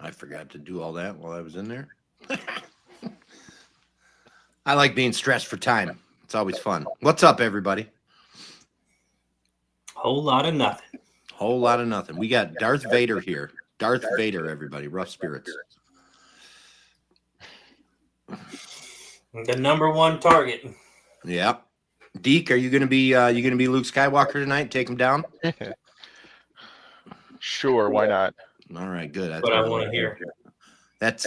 I forgot to do all that while I was in there. I like being stressed for time. It's always fun. What's up, everybody? Whole lot of nothing. Whole lot of nothing. We got Darth Vader here. Darth Vader, everybody. Rough spirits. The number one target. Yeah. Deke, are you gonna be Luke Skywalker tonight? Take him down? Sure, why not? All right, good. That's what I want to hear. That's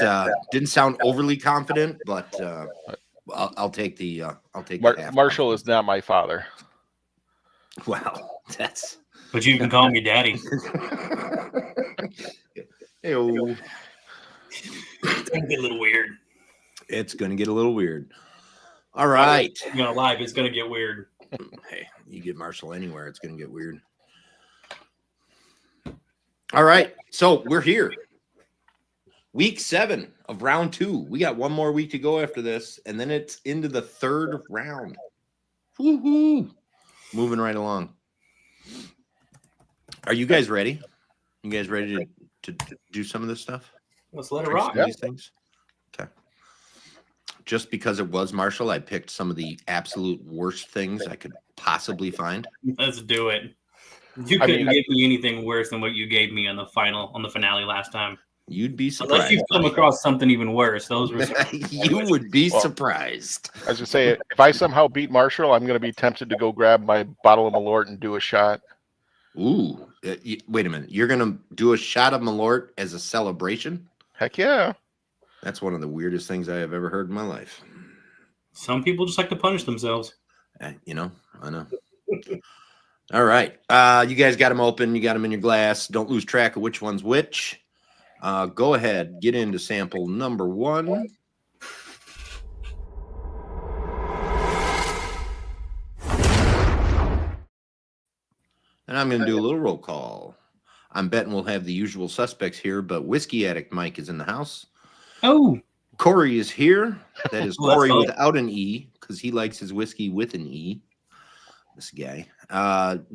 didn't sound overly confident, but I'll take the Marshall is not my father. Wow, that's. But you can call me daddy. Ew. It's gonna get a little weird. It's gonna get a little weird. All right. I'm gonna lie, it's gonna get weird. Hey, you get Marshall anywhere, it's gonna get weird. All right, so we're here. Week 7 of round 2. We got one more week to go after this, and then it's into the 3rd round. Woohoo! Moving right along. Are you guys ready? You guys ready to do some of this stuff? Let's let it rock. These things? Okay. Just because it was Marshall, I picked some of the absolute worst things I could possibly find. Let's do it. You couldn't give me anything worse than what you gave me on the finale last time. You'd be surprised. Unless you've come across something even worse. Those were you would be surprised. I was just saying, if I somehow beat Marshall, I'm going to be tempted to go grab my bottle of Malort and do a shot. Ooh, wait a minute. You're going to do a shot of Malort as a celebration? Heck yeah. That's one of the weirdest things I have ever heard in my life. Some people just like to punish themselves. You know, I know. All right. You guys got them open. You got them in your glass. Don't lose track of which one's which. Go ahead. Get into sample number 1. And I'm going to do a little roll call. I'm betting we'll have the usual suspects here, but Whiskey Addict Mike is in the house. Oh. Corey is here. That is Corey without an E, because he likes his whiskey with an E. This guy.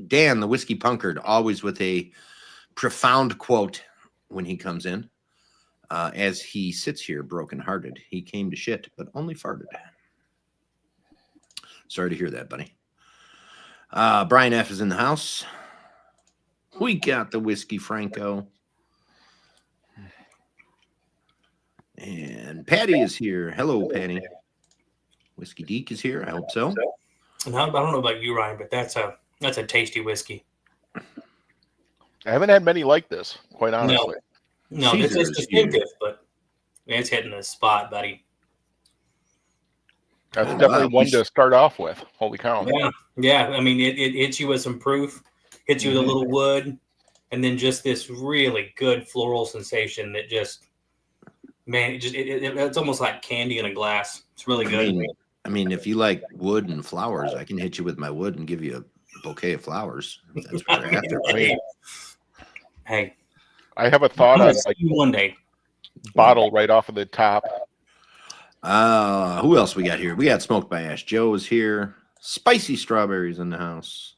Dan, the Whiskey Punkard, always with a profound quote when he comes in. As he sits here brokenhearted. He came to shit, but only farted. Sorry to hear that, buddy. Brian F. is in the house. We got the Whiskey Franco. And Patty is here. Hello, Patty. Whiskydeke is here. I hope so. And I don't know about you, Ryan, but that's a tasty whiskey. I haven't had many like this, quite honestly. No, this is distinctive, but it's hitting the spot, buddy. That's definitely one to start off with. Holy cow. Yeah. I mean, it hits you with some proof, hits you with a little wood, and then just this really good floral sensation that just, man, it's almost like candy in a glass. It's really good. I mean, if you like wood and flowers, I can hit you with my wood and give you a bouquet of flowers. That's what you're after. Hey. I have a thought on like one day. Bottle right off of the top. Who else we got here? We got Smoked by Ash. Joe is here. Spicy Strawberries in the house.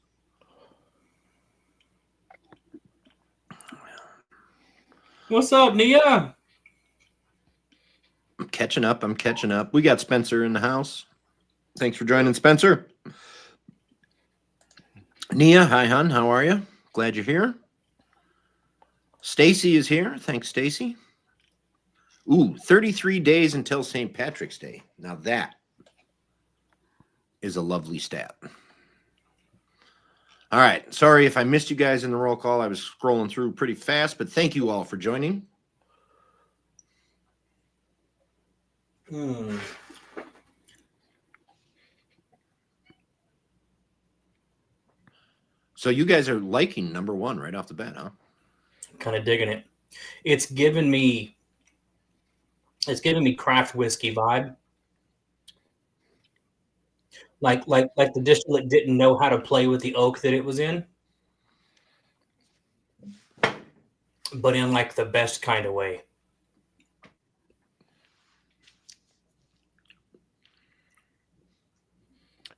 What's up, Nia? I'm catching up. We got Spencer in the house. Thanks for joining, Spencer. Nia, hi, hon. How are you? Glad you're here. Stacy is here. Thanks, Stacy. Ooh, 33 days until St. Patrick's Day. Now that is a lovely stat. All right. Sorry if I missed you guys in the roll call. I was scrolling through pretty fast, but thank you all for joining. So you guys are liking number 1 right off the bat, huh? Kind of digging it. It's given me craft whiskey vibe. Like the distillate didn't know how to play with the oak that it was in, but in like the best kind of way.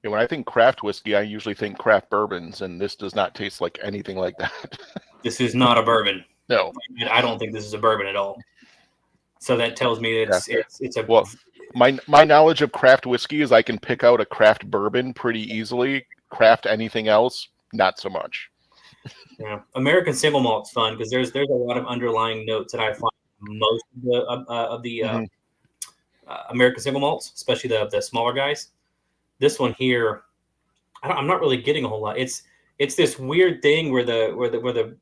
Yeah, when I think craft whiskey, I usually think craft bourbons, and this does not taste like anything like that. This is not a bourbon. No. I don't think this is a bourbon at all. So that tells me that it's a well. My knowledge of craft whiskey is I can pick out a craft bourbon pretty easily. Craft anything else, not so much. Yeah, American single malt's fun because there's a lot of underlying notes that I find most of the American single malts, especially the smaller guys. This one here, I'm not really getting a whole lot. It's this weird thing where the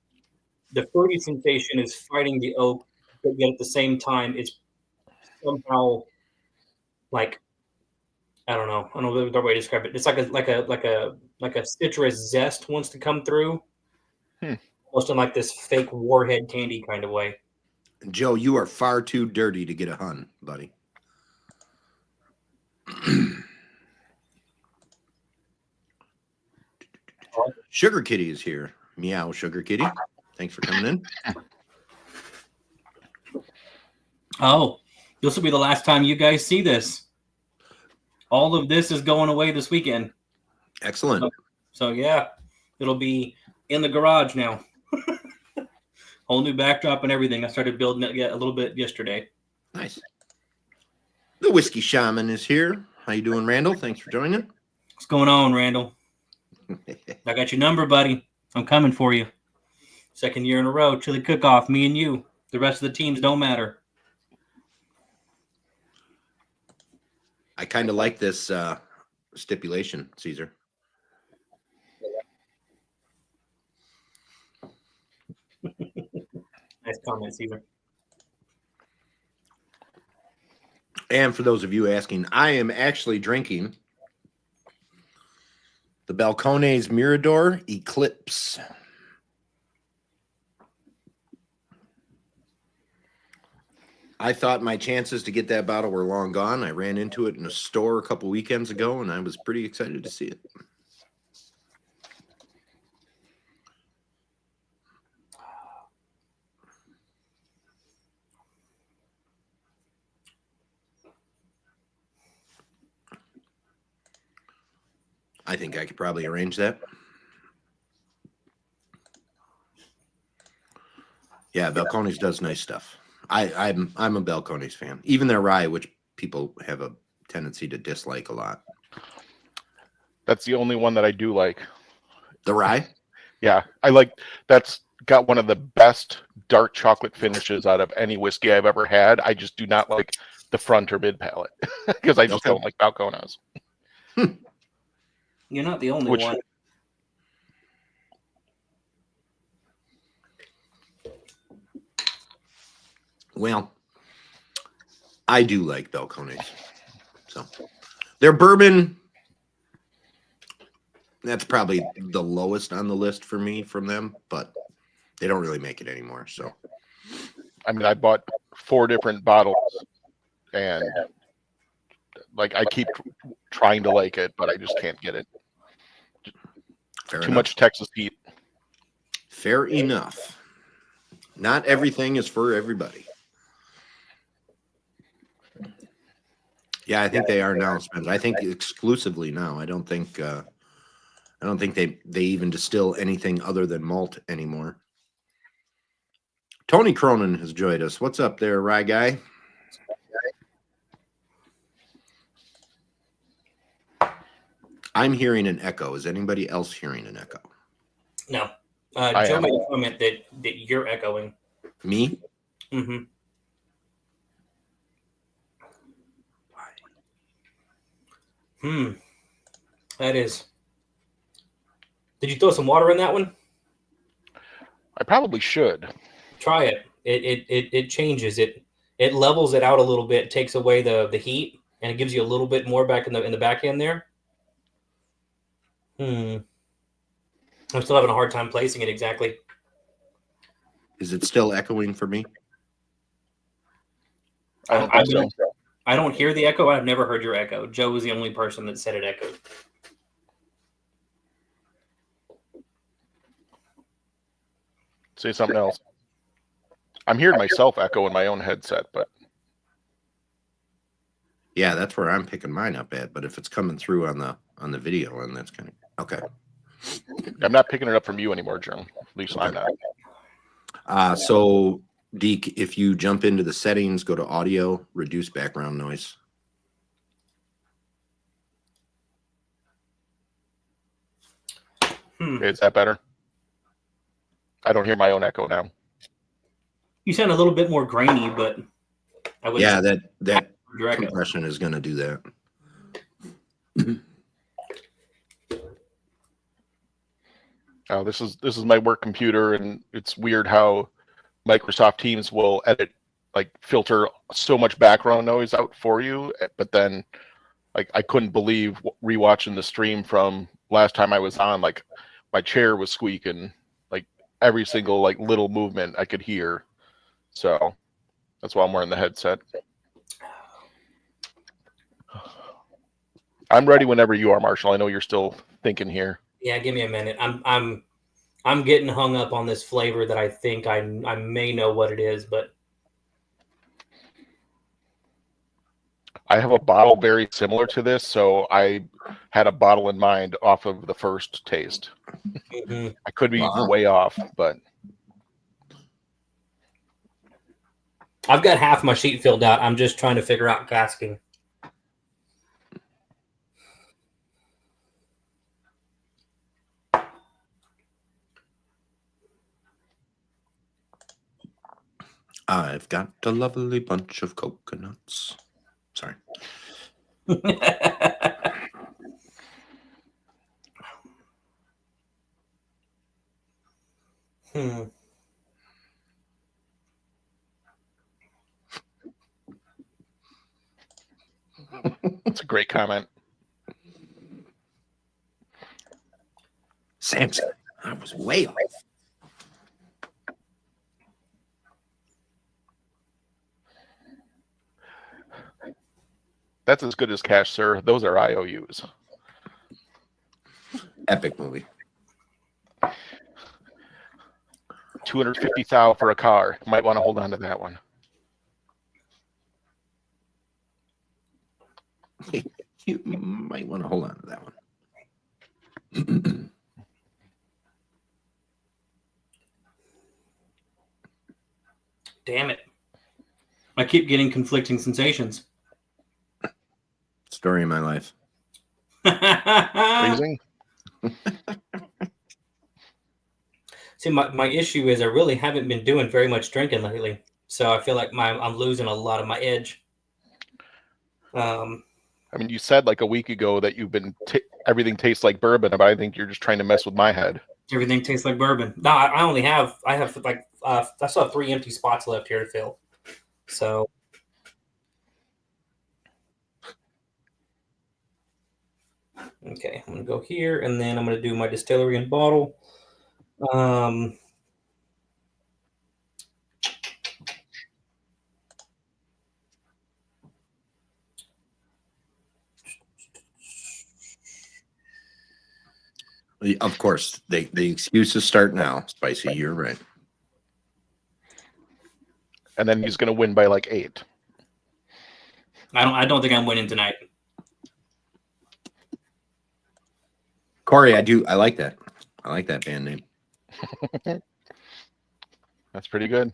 fruity sensation is fighting the oak, but yet at the same time it's somehow like I don't know the way to describe it. It's like a citrus zest wants to come through, almost in like this fake warhead candy kind of way. Joe, you are far too dirty to get a Hun, buddy. Sugar Kitty is here. Meow, Sugar Kitty. Thanks for coming in. Oh, this will be the last time you guys see this. All of this is going away this weekend. Excellent. So yeah, it'll be in the garage now. Whole new backdrop and everything. I started building it a little bit yesterday. Nice. The Whiskey Shaman is here. How you doing, Randall? Thanks for joining. What's going on, Randall? I got your number, buddy. I'm coming for you. Second year in a row, chili cook-off, me and you. The rest of the teams don't matter. I kind of like this stipulation, Caesar. Nice comment, Caesar. And for those of you asking, I am actually drinking the Balcones Mirador Eclipse. I thought my chances to get that bottle were long gone. I ran into it in a store a couple weekends ago, and I was pretty excited to see it. I think I could probably arrange that. Yeah, Balcones does nice stuff. I'm a Balcones fan. Even their rye, which people have a tendency to dislike a lot. That's the only one that I do like. The rye? Yeah, I like that's got one of the best dark chocolate finishes out of any whiskey I've ever had. I just do not like the front or mid palate because I just don't like Balcones. You're not the only one. Well, I do like Balcones. So their bourbon, that's probably the lowest on the list for me from them, but they don't really make it anymore. So, I mean, I bought 4 different bottles and like I keep trying to like it, but I just can't get it. Too much Texas heat. Fair enough. Not everything is for everybody. Yeah, I think they are now, Spencer. I think exclusively now. I don't think they even distill anything other than malt anymore. Tony Cronin has joined us. What's up there, Rye Guy? I'm hearing an echo. Is anybody else hearing an echo? No. Joe made a comment that you're echoing. Me? Mm-hmm. That is. Did you throw some water in that one? I probably should. Try it. It changes it. It levels it out a little bit, takes away the heat, and it gives you a little bit more back in the back end there. I'm still having a hard time placing it exactly. Is it still echoing for me? I don't think so. I don't hear the echo. I've never heard your echo. Joe was the only person that said it echoed. Say something else. I'm hearing myself echo in my own headset, but yeah, that's where I'm picking mine up at. But if it's coming through on the video, and that's kind of okay. I'm not picking it up from you anymore, Jerome. At least I'm not. So Deke, if you jump into the settings, go to audio, reduce background noise. Is that better? I don't hear my own echo now. You sound a little bit more grainy, but I would. Yeah, that compression is going to do that. Oh, this is my work computer, and it's weird how Microsoft Teams will filter so much background noise out for you, but then I couldn't believe rewatching the stream from last time I was on. Like my chair was squeaking, like every single little movement I could hear. So that's why I'm wearing the headset. I'm ready whenever you are, Marshall. I know you're still thinking here. Yeah, give me a minute. I'm getting hung up on this flavor that I think I may know what it is, but I have a bottle very similar to this, so I had a bottle in mind off of the first taste. Mm-hmm. I could be way off, but I've got half my sheet filled out. I'm just trying to figure out casking. I've got a lovely bunch of coconuts. Sorry. That's a great comment. Samson, I was way off. That's as good as cash, sir. Those are IOUs. Epic movie. $250,000 for a car. Might want to hold on to that one. You might want to hold on to that one. Damn it. I keep getting conflicting sensations. Story of my life. Freezing? See, my issue is I really haven't been doing very much drinking lately. So I feel like I'm losing a lot of my edge. I mean, you said like a week ago that you've been everything tastes like bourbon, but I think you're just trying to mess with my head. Everything tastes like bourbon. No, I still have 3 empty spots left here to fill. So okay, I'm gonna go here, and then I'm gonna do my distillery and bottle. Of course, the excuses start now. Spicy, you're right. And then he's going to win by like 8. I don't think I'm winning tonight. Corey, I like that. I like that band name. That's pretty good.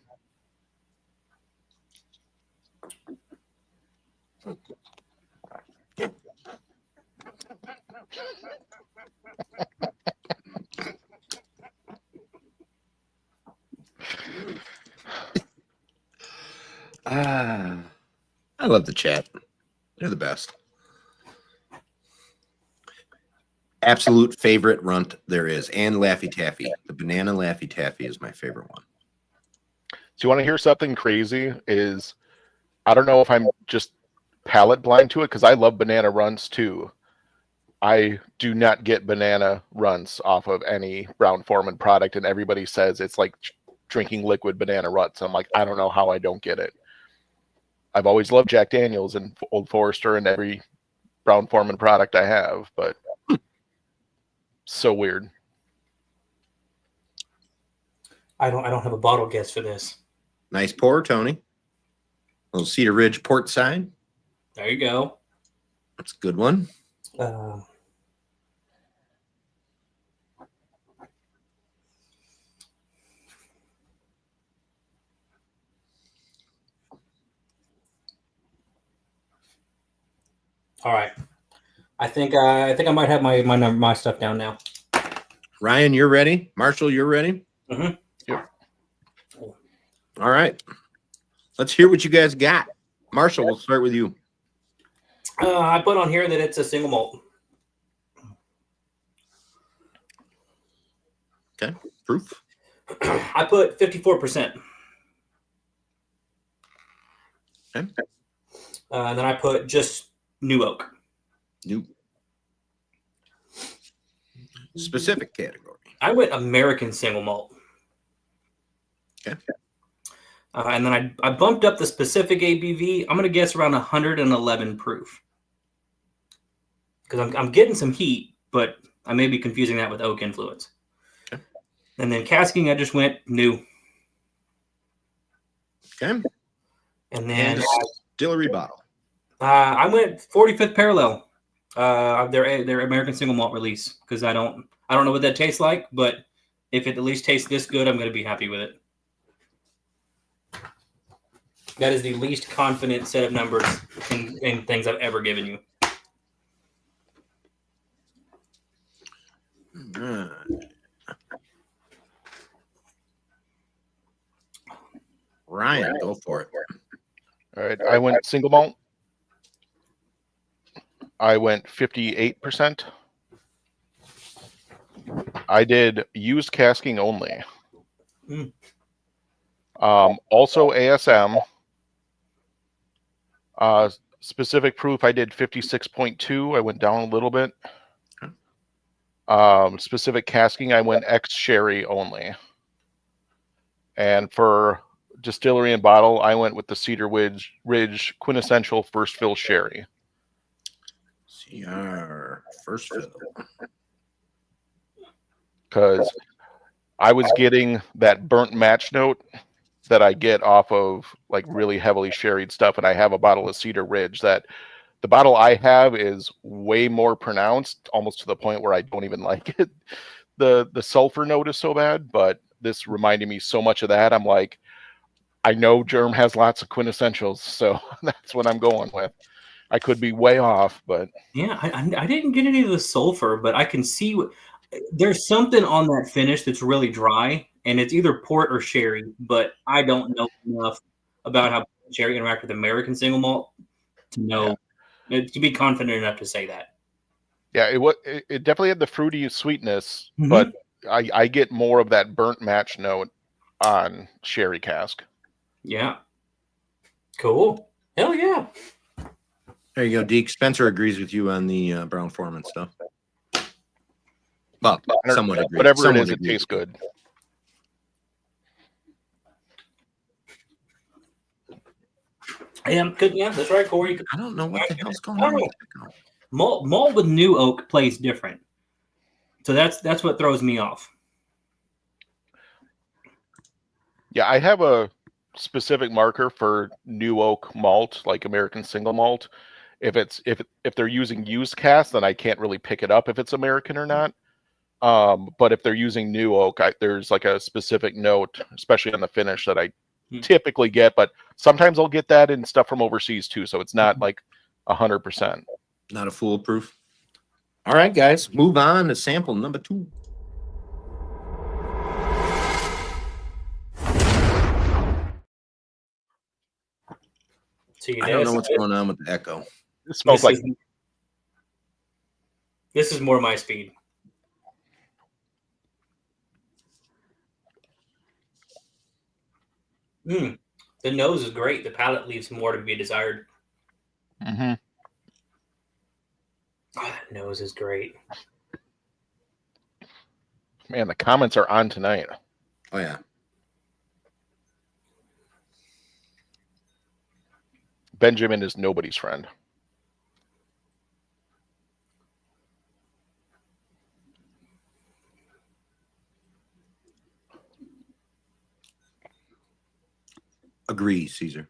I love the chat. They're the best. Absolute favorite runt there is. And Laffy Taffy. The banana Laffy Taffy is my favorite one. So you want to hear something crazy? I don't know if I'm just palate blind to it, because I love banana runts too. I do not get banana runts off of any Brown-Forman product, and everybody says it's like drinking liquid banana runts. I'm like, I don't know how I don't get it. I've always loved Jack Daniels and Old Forester and every Brown-Forman product I have, but so weird. I don't have a bottle guess for this. Nice pour, Tony. Little Cedar Ridge port side. There you go. That's a good one. All right. I think I might have my stuff down now. Ryan, you're ready. Marshall, you're ready. Mm-hmm. Yep. All right. Let's hear what you guys got. Marshall, we'll start with you. I put on here that it's a single malt. Okay. Proof. I put 54%. Okay. And then I put just new oak. New. Specific category. I went American single malt. Okay. And then I bumped up the specific ABV. I'm going to guess around 111 proof. Because I'm getting some heat, but I may be confusing that with oak influence. Okay. And then casking, I just went new. Okay. And then distillery bottle. I went 45th parallel. Their American single malt release, because I don't know what that tastes like, but if it at least tastes this good, I'm going to be happy with it. That is the least confident set of numbers in things I've ever given you. Ryan, go for it. All right. I went single malt. I went 58%. I did used casking only. Mm. Also ASM. Specific proof, I did 56.2. I went down a little bit. Specific casking, I went ex sherry only. And for distillery and bottle, I went with the Cedar Ridge quintessential first fill sherry. CR first fill. Because I was getting that burnt match note that I get off of like really heavily sherried stuff, and I have a bottle of Cedar Ridge that the bottle I have is way more pronounced, almost to the point where I don't even like it. The sulfur note is so bad, but this reminded me so much of that. I'm like, I know Germ has lots of quintessentials, so that's what I'm going with. I could be way off, but yeah, I didn't get any of the sulfur, but I can see there's something on that finish that's really dry, and it's either port or sherry, but I don't know enough about how sherry interact with American single malt to know to be confident enough to say that. Yeah, it definitely had the fruity sweetness, but I get more of that burnt match note on sherry cask. Yeah. Cool. Hell yeah. There you go, Deke. Spencer agrees with you on the Brown Foreman stuff. Well, somewhat agrees. Whatever it is, it tastes good. Yeah, that's right, Corey. I don't know what the hell's going on. Malt with new oak plays different. So that's what throws me off. Yeah, I have a specific marker for new oak malt, like American single malt. If they're using used cast, then I can't really pick it up if it's American or not. But if they're using new oak, there's like a specific note, especially on the finish, that I typically get. But sometimes I'll get that in stuff from overseas too, so it's not like 100%. Not a foolproof. All right, guys, move on to sample number 2. See, I don't know what's going on with the echo. It smells like this is more my speed. The nose is great. The palate leaves more to be desired. Mm-hmm. Oh, that nose is great. Man, the comments are on tonight. Oh, yeah. Benjamin is nobody's friend. Agree, Caesar.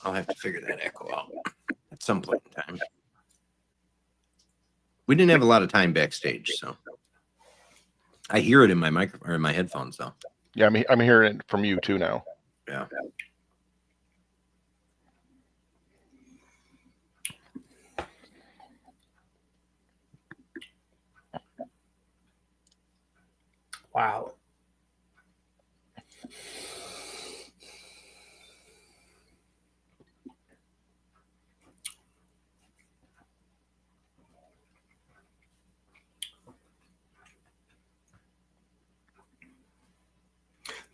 I'll have to figure that echo out at some point in time. We didn't have a lot of time backstage, so I hear it in my microphone or in my headphones, though. Yeah, I'm hearing it from you too now. Yeah. Wow.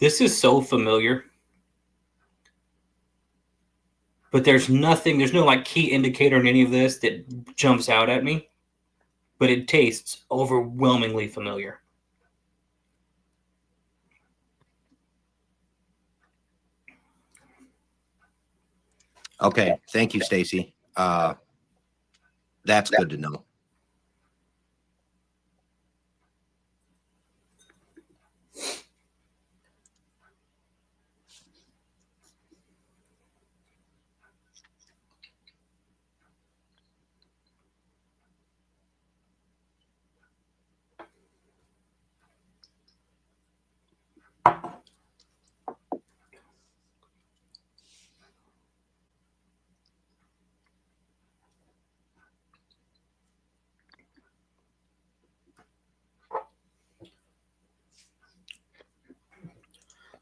This is so familiar. But there's nothing, there's no like key indicator in any of this that jumps out at me. But it tastes overwhelmingly familiar. Okay. Thank you, Stacy. That's good to know.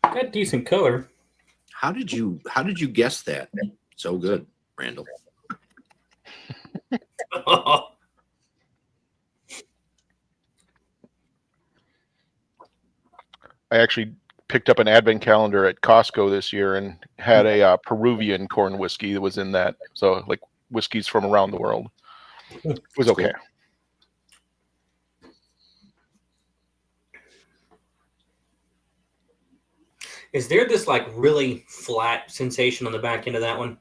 Got decent color. How did you guess that so good, Randall? I actually picked up an advent calendar at Costco this year and had a Peruvian corn whiskey that was in that. So like whiskeys from around the world. It was okay. Is there this like really flat sensation on the back end of that one?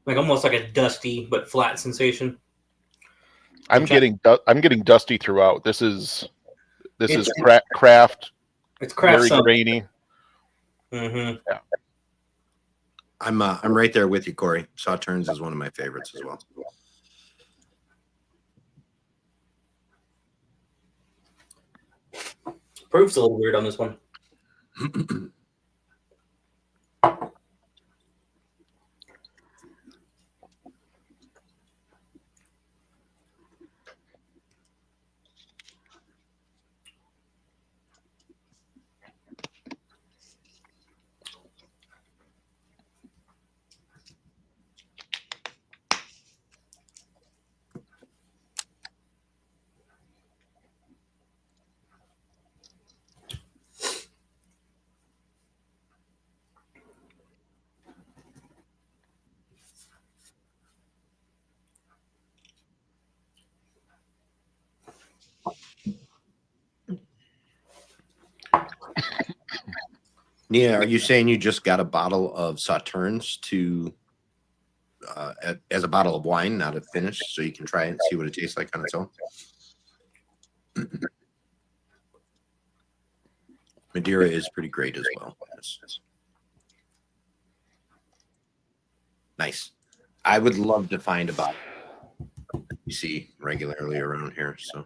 Like almost like a dusty but flat sensation. I'm getting dusty throughout. This is craft. It's craft, very something. grainy. Mm-hmm. Yeah. I'm right there with you, Corey. Sauternes is one of my favorites as well. Proof's a little weird on this one. Nia, are you saying you just got a bottle of Sauternes as a bottle of wine, not a finish, so you can try it and see what it tastes like on its own? Madeira is pretty great as well. Yes. Nice. I would love to find a bottle you see regularly around here. So.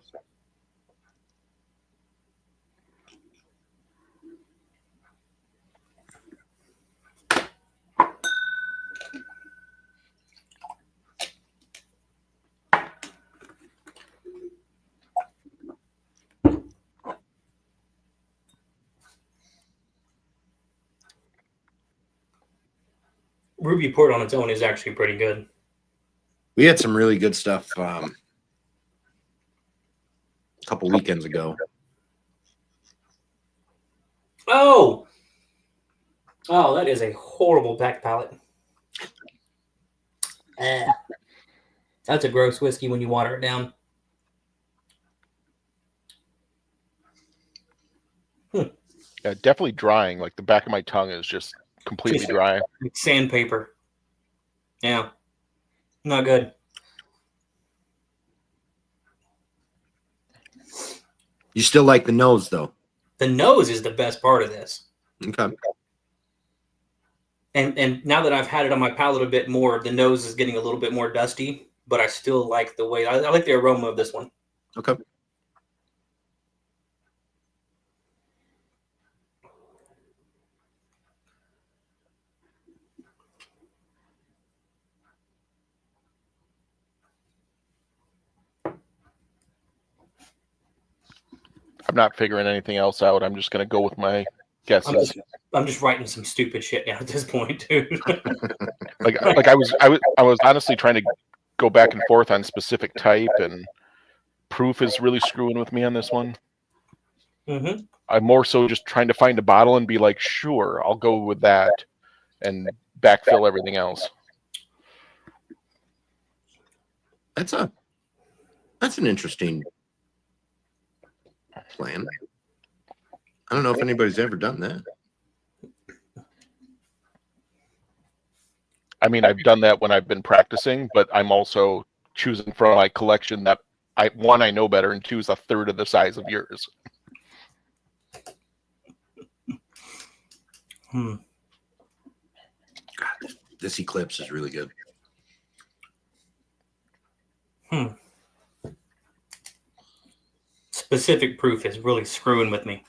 Ruby Port on its own is actually pretty good. We had some really good stuff a couple weekends ago. Oh, that is a horrible back palate. That's a gross whiskey when you water it down. Yeah, definitely drying. Like the back of my tongue is just completely dry. Like sandpaper. Yeah. Not good. You still like the nose, though? The nose is the best part of this. Okay. And now that I've had it on my palate a bit more, the nose is getting a little bit more dusty, but I still like the way I like the aroma of this one. Okay. I'm not figuring anything else out. I'm just going to go with my guesses. I'm just writing some stupid shit down at this point, dude. I was honestly trying to go back and forth on specific type, and proof is really screwing with me on this one. Mm-hmm. I'm more so just trying to find a bottle and be like, sure, I'll go with that, and backfill everything else. That's an interesting plan. I don't know if anybody's ever done that. I mean, I've done that when I've been practicing, but I'm also choosing from my collection that I know better, and two is a third of the size of yours. God, this Eclipse is really good. Specific proof is really screwing with me.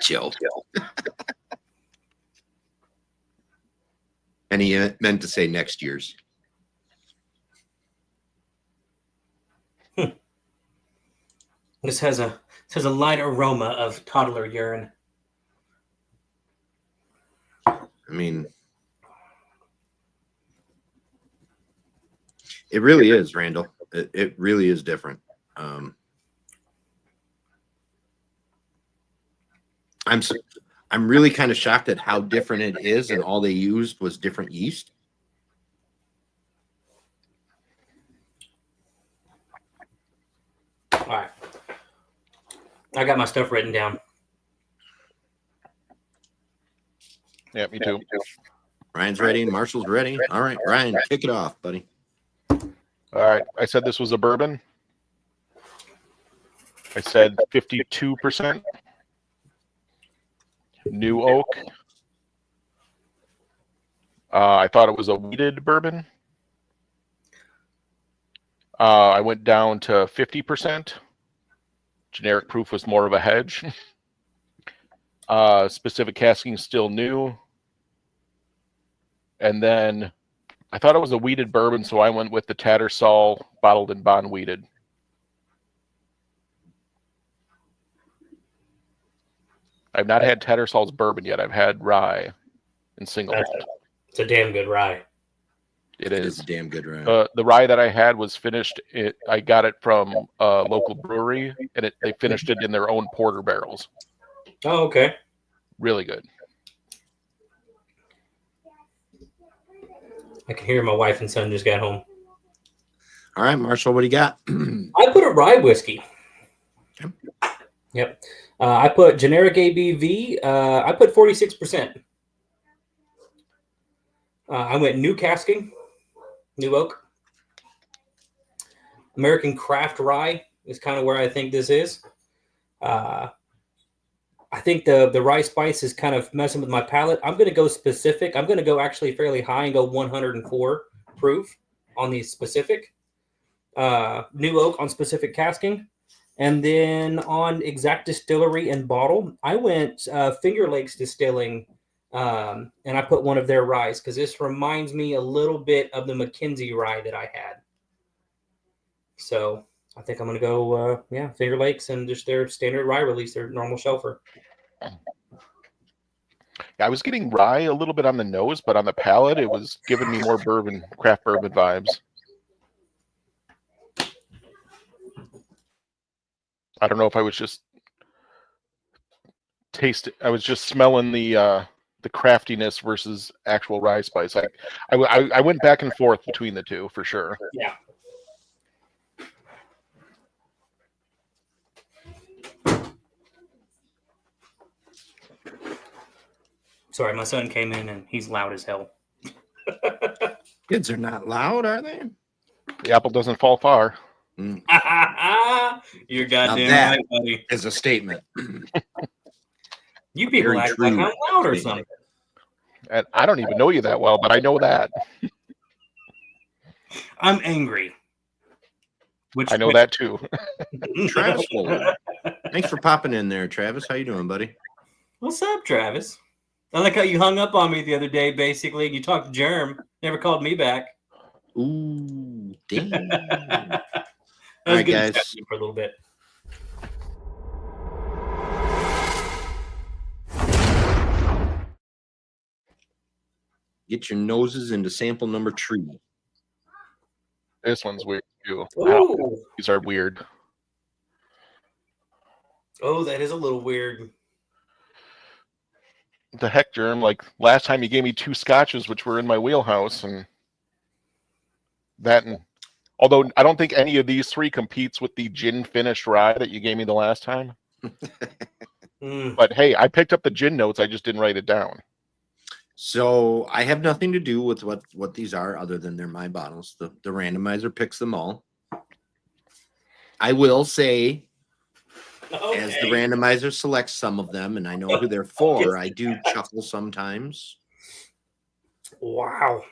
Chill. And he meant to say next year's. This has a light aroma of toddler urine. I mean, it really is, Randall. It really is different. I'm really kind of shocked at how different it is, and all they used was different yeast. All right. I got my stuff written down. Yeah, me too. Ryan's ready. Marshall's ready. All right, Ryan, kick it off, buddy. All right. I said this was a bourbon. I said 52%. New oak. I thought it was a wheated bourbon. I went down to 50%. Generic proof was more of a hedge. Specific casking still new. And then I thought it was a wheated bourbon, so I went with the Tattersall bottled and bond wheated. I've not had Tattersall's bourbon yet. I've had rye and single malt. It's a damn good rye. It is a damn good rye. The rye that I had was finished. I got it from a local brewery, and they finished it in their own porter barrels. Oh, okay. Really good. I can hear my wife and son just got home. All right, Marshall, what do you got? I put a rye whiskey. Okay. Yep. I put generic ABV. I put 46%. I went new casking, new oak. American craft rye is kind of where I think this is. I think the rye spice is kind of messing with my palate. I'm going to go specific. I'm going to go actually fairly high and go 104 proof on the specific. New oak on specific casking. And then on exact distillery and bottle, I went Finger Lakes Distilling, and I put one of their ryes because this reminds me a little bit of the McKinsey rye that I had. So I think I'm going to go, Finger Lakes and just their standard rye release, their normal shelfer. I was getting rye a little bit on the nose, but on the palate, it was giving me more bourbon, craft bourbon vibes. I don't know if I was just I was just smelling the craftiness versus actual rye spice. I went back and forth between the two for sure. Yeah. Sorry, my son came in and he's loud as hell. Kids are not loud, are they? The apple doesn't fall far. You're Now goddamn that right, buddy. is a statement. You people Very act like true I'm loud or statement. something. And I don't even know you that well, but I know that. I'm angry. Which I know that too. Travis Fuller. Thanks for popping in there, Travis. How you doing, buddy? What's up, Travis? I like how you hung up on me the other day, basically, and you talked to Germ. Never called me back. Ooh, damn. That All was right, good to guys. chat to you for a little bit. Get your noses into sample number 3. This one's weird too. Ooh. These are weird. Oh, that is a little weird. The heck, Germ? Like last time you gave me 2 scotches, which were in my wheelhouse, and that. And although I don't think any of these 3 competes with the gin finished rye that you gave me the last time. But hey, I picked up the gin notes. I just didn't write it down. So I have nothing to do with what these are other than they're my bottles. The randomizer picks them all. I will say, as the randomizer selects some of them, and I know who they're for, I do chuckle sometimes. Wow.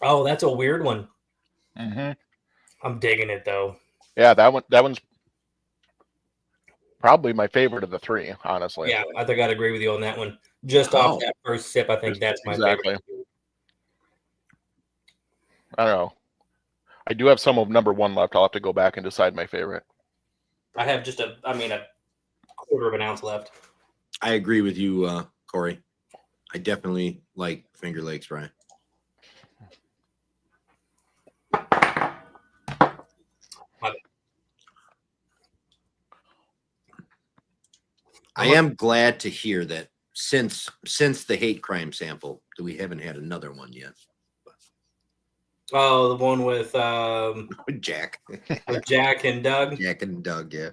Oh, that's a weird one. Mm-hmm. I'm digging it though. Yeah, that one's probably my favorite of the 3, honestly. Yeah, I think I'd agree with you on that one. Just off that first sip, I think that's my favorite. I don't know. I do have some of number 1 left. I'll have to go back and decide my favorite. I have just a quarter of an ounce left. I agree with you, Corey. I definitely like Finger Lakes rye. I am glad to hear that since the hate crime sample that we haven't had another one yet. Oh, the one with Jack. With Jack and Doug. Jack and Doug, yeah.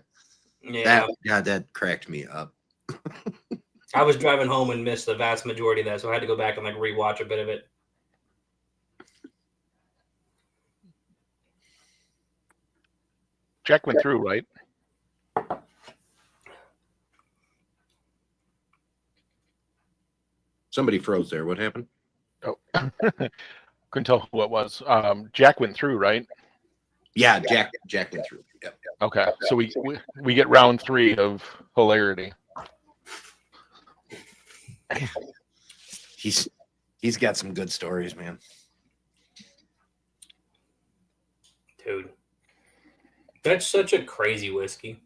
Yeah. That cracked me up. I was driving home and missed the vast majority of that, so I had to go back and rewatch a bit of it. Jack went through, right? Somebody froze there. What happened? Oh, couldn't tell who it was. Jack went through, right? Yeah, Jack went through. Yep. Okay, so we get round 3 of hilarity. He's got some good stories, man. Dude, that's such a crazy whiskey.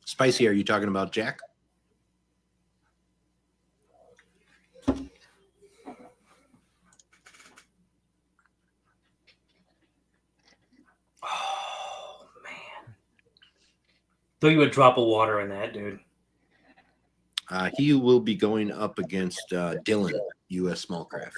Spicy, are you talking about Jack? Oh, man. Thought you would drop a water in that, dude. He will be going up against Dylan, U.S. Smallcraft.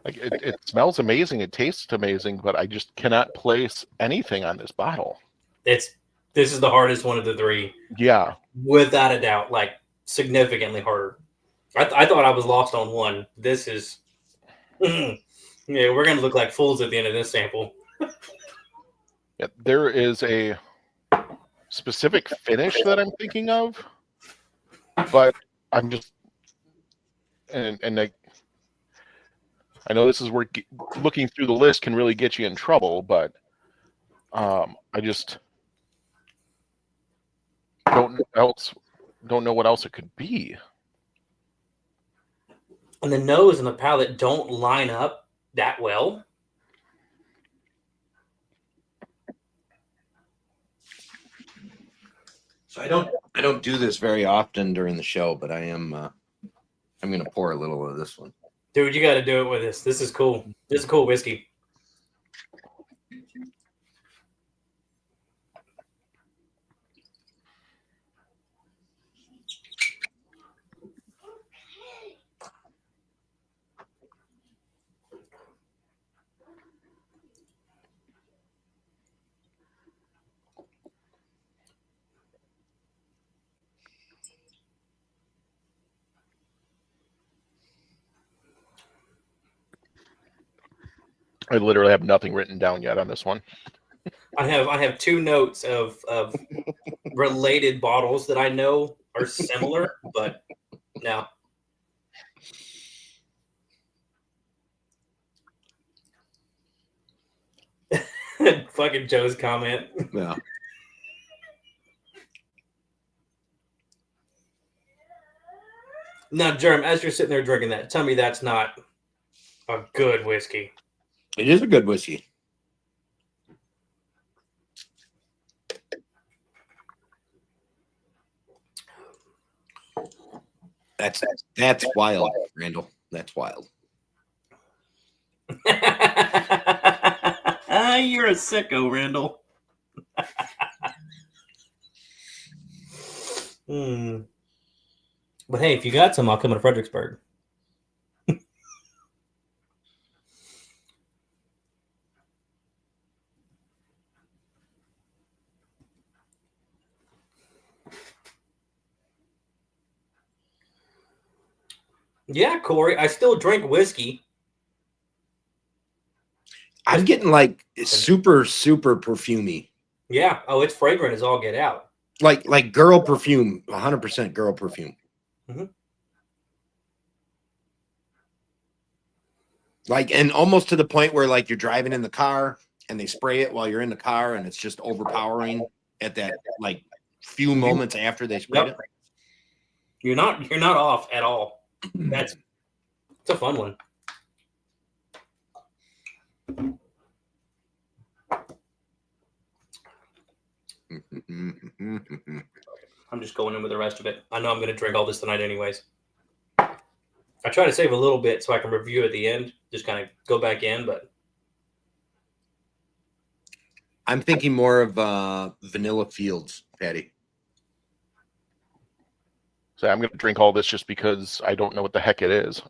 Like it smells amazing, it tastes amazing, but I just cannot place anything on this bottle. This is the hardest one of the 3. Yeah, without a doubt, significantly harder. I thought I was lost on one. This is, yeah, we're gonna look like fools at the end of this sample. Yeah, there is a specific finish that I'm thinking of, but I'm just and I know this is where looking through the list can really get you in trouble, but I just don't know what else it could be. And the nose and the palate don't line up that well. I don't do this very often during the show, but I am. I'm going to pour a little of this one. Dude, you got to do it with this. This is cool. This is cool whiskey. I literally have nothing written down yet on this one. I have 2 notes of related bottles that I know are similar, but no. Fucking Joe's comment. Yeah. Now, Jerm, as you're sitting there drinking that, tell me that's not a good whiskey. It is a good whiskey. That's wild, Randall. That's wild. You're a sicko, Randall. But hey, if you got some, I'll come to Fredericksburg. Yeah, Corey, I still drink whiskey. I'm getting like super perfumey. Yeah. Oh, it's fragrant as all get out. Like girl perfume, 100% girl perfume. Mm-hmm. Like, and almost to the point where like you're driving in the car and they spray it while you're in the car and it's just overpowering at that like few moments after they sprayed it. You're not off at all. It's a fun one. I'm just going in with the rest of it. I know I'm going to drink all this tonight anyways. I try to save a little bit so I can review at the end. Just kind of go back in, but I'm thinking more of Vanilla Fields, Patty. So I'm going to drink all this just because I don't know what the heck it is.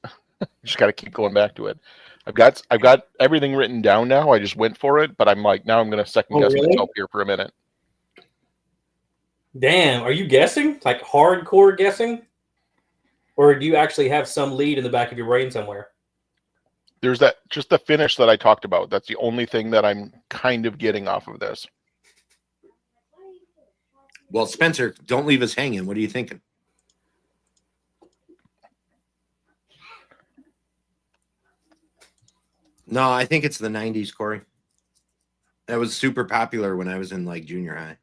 Just got to keep going back to it. I've got everything written down now. I just went for it, but I'm like, now I'm going to second guess myself here for a minute. Damn, are you guessing? Like hardcore guessing? Or do you actually have some lead in the back of your brain somewhere? There's just the finish that I talked about. That's the only thing that I'm kind of getting off of this. Well, Spencer, don't leave us hanging. What are you thinking? No, I think it's the 90s, Corey. That was super popular when I was in like junior high.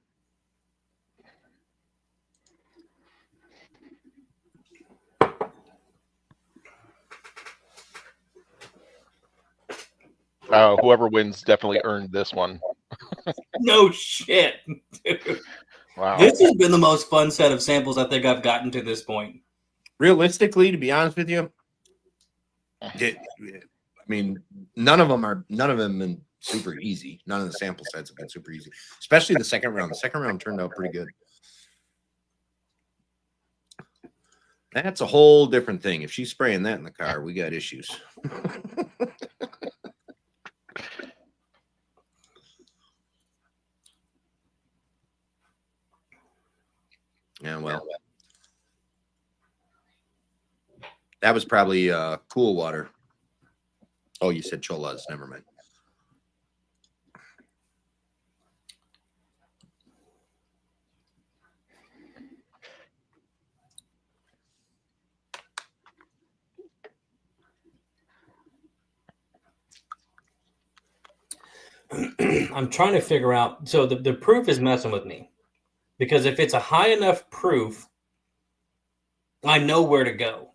Whoever wins definitely earned this one. No shit. Dude. Wow. This has been the most fun set of samples I think I've gotten to this point. Realistically, to be honest with you, I mean, none of them been super easy. None of the sample sets have been super easy, especially the second round. The second round turned out pretty good. That's a whole different thing. If she's spraying that in the car, we got issues. Yeah, well, that was probably cool water. Oh, you said Chola's. Never mind. I'm trying to figure out. So the proof is messing with me. Because if it's a high enough proof, I know where to go.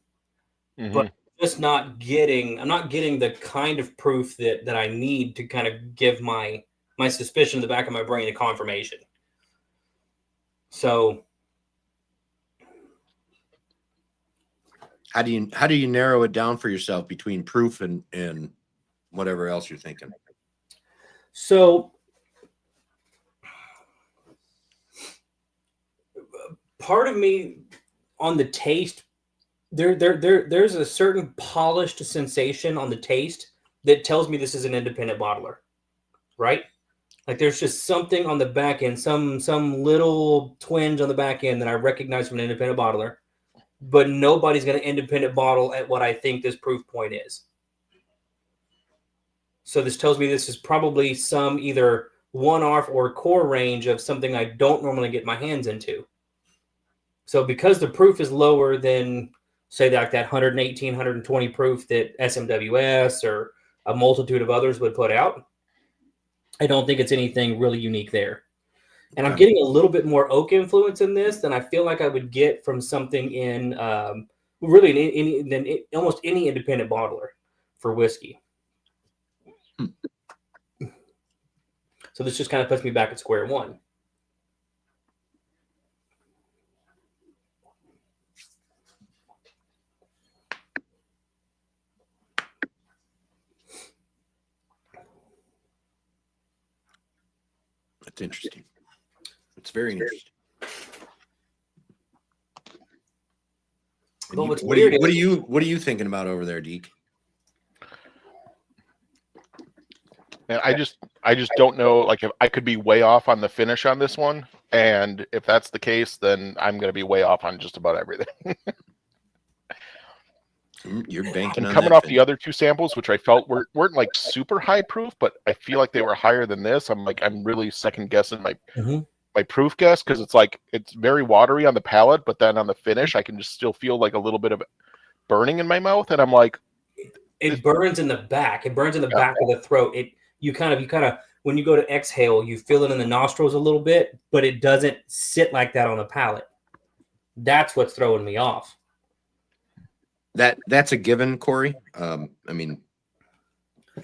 Mm-hmm. But I'm not getting the kind of proof that I need to kind of give my suspicion in the back of my brain a confirmation. So How do you narrow it down for yourself between proof and whatever else you're thinking? So part of me on the taste, there's a certain polished sensation on the taste that tells me this is an independent bottler, right? Like there's just something on the back end, some little twinge on the back end that I recognize from an independent bottler, but nobody's going to independent bottle at what I think this proof point is. So this tells me this is probably some either one-off or core range of something I don't normally get my hands into. So because the proof is lower than, say, that 118, 120 proof that SMWS or a multitude of others would put out, I don't think it's anything really unique there. And I'm getting a little bit more oak influence in this than I feel like I would get from something in almost any independent bottler for whiskey. So this just kind of puts me back at square one. That's interesting. It's very interesting. But what's what weird are you thinking about over there, Deke? And I just don't know, like, if I could be way off on the finish on this one, and if that's the case, then I'm going to be way off on just about everything. You're banking on coming that off the other two samples, which I felt weren't like super high proof, but I feel like they were higher than this. I'm really second guessing my proof guess, because it's very watery on the palate, but then on the finish, I can just still feel like a little bit of burning in my mouth, and I'm like, it burns in the back. It burns in the back of the throat. You kind of when you go to exhale, you feel it in the nostrils a little bit, but it doesn't sit like that on the palate. That's what's throwing me off. That's a given, Corey. I mean,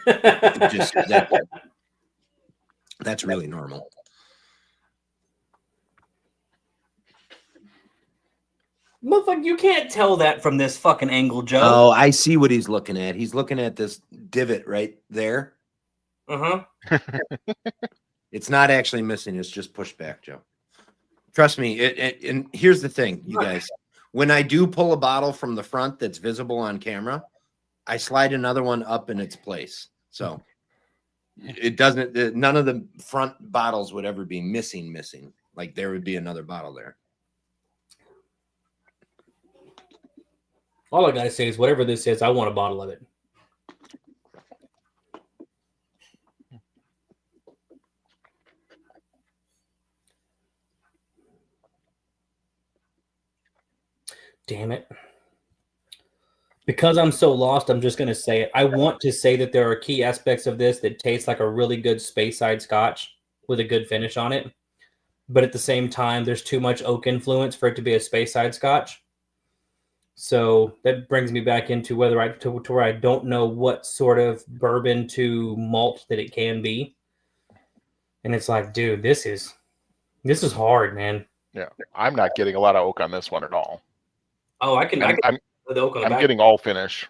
that's really normal. Motherfucker, you can't tell that from this fucking angle, Joe. Oh, I see what he's looking at. He's looking at this divot right there. Uh-huh. It's not actually missing. It's just pushed back, Joe. Trust me. And here's the thing, you guys. When I do pull a bottle from the front that's visible on camera, I slide another one up in its place. So it doesn't, none of the front bottles would ever be missing. Like there would be another bottle there. All I gotta say is whatever this is, I want a bottle of it. Damn it. Because I'm so lost, I'm just going to say it. I want to say that there are key aspects of this that taste like a really good Speyside Scotch with a good finish on it. But at the same time, there's too much oak influence for it to be a Speyside Scotch. So that brings me back into whether to where I don't know what sort of bourbon to malt that it can be. And it's like, dude, this is hard, man. Yeah, I'm not getting a lot of oak on this one at all. Oh, I'm getting all finish.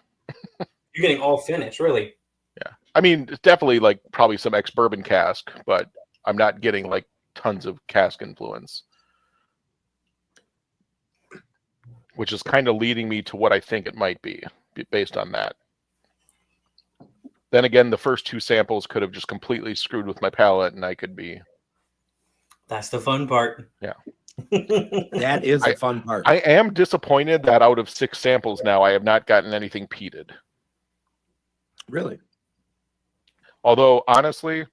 You're getting all finish, really? Yeah. I mean, it's definitely like probably some ex-bourbon cask, but I'm not getting like tons of cask influence. Which is kind of leading me to what I think it might be based on that. Then again, the first two samples could have just completely screwed with my palate, and I could be... That's the fun part. Yeah. That is the fun part. I am disappointed that out of 6 samples now, I have not gotten anything peated. Really? Although, honestly,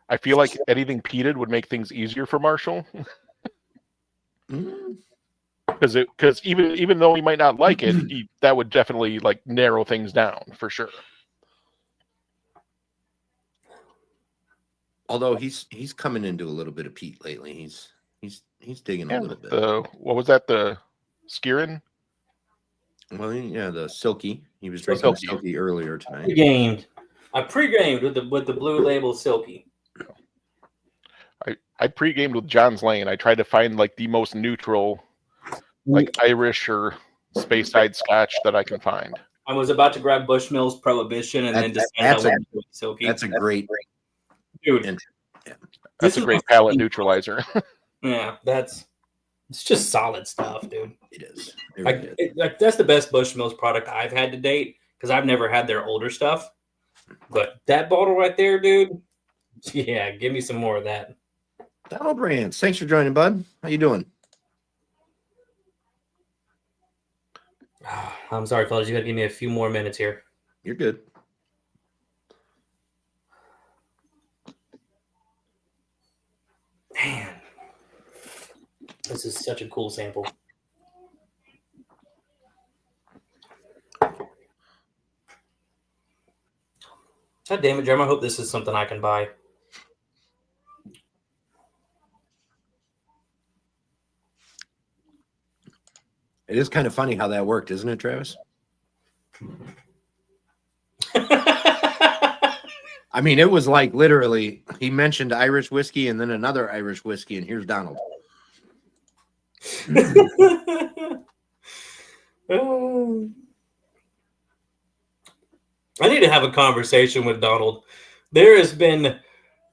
I feel like anything peated would make things easier for Marshall. Because even though he might not like it, that would definitely like narrow things down for sure. Although he's coming into a little bit of peat lately. He's digging a little bit. What was that? The Skirin? Well, yeah, the Silky. He was drinking Silky earlier tonight. I pre-gamed with the blue label Silky. I pre-gamed with John's Lane. I tried to find like the most neutral, like Irish or Speyside Scotch that I can find. I was about to grab Bushmills Prohibition and then decided I wanted to do Silky. That's a great dude. Yeah. That's a great palate neutralizer. Yeah, it's just solid stuff, dude. It is. It really is. That's the best Bushmills product I've had to date because I've never had their older stuff. But that bottle right there, dude. Yeah, give me some more of that. Donald Rance, thanks for joining, bud. How you doing? I'm sorry, fellas. You got to give me a few more minutes here. You're good. Man, this is such a cool sample. God damn it, Jeremy. I hope this is something I can buy. It is kind of funny how that worked, isn't it, Travis? I mean, it was like literally he mentioned Irish whiskey and then another Irish whiskey, and here's Donald. I need to have a conversation with Donald. There has been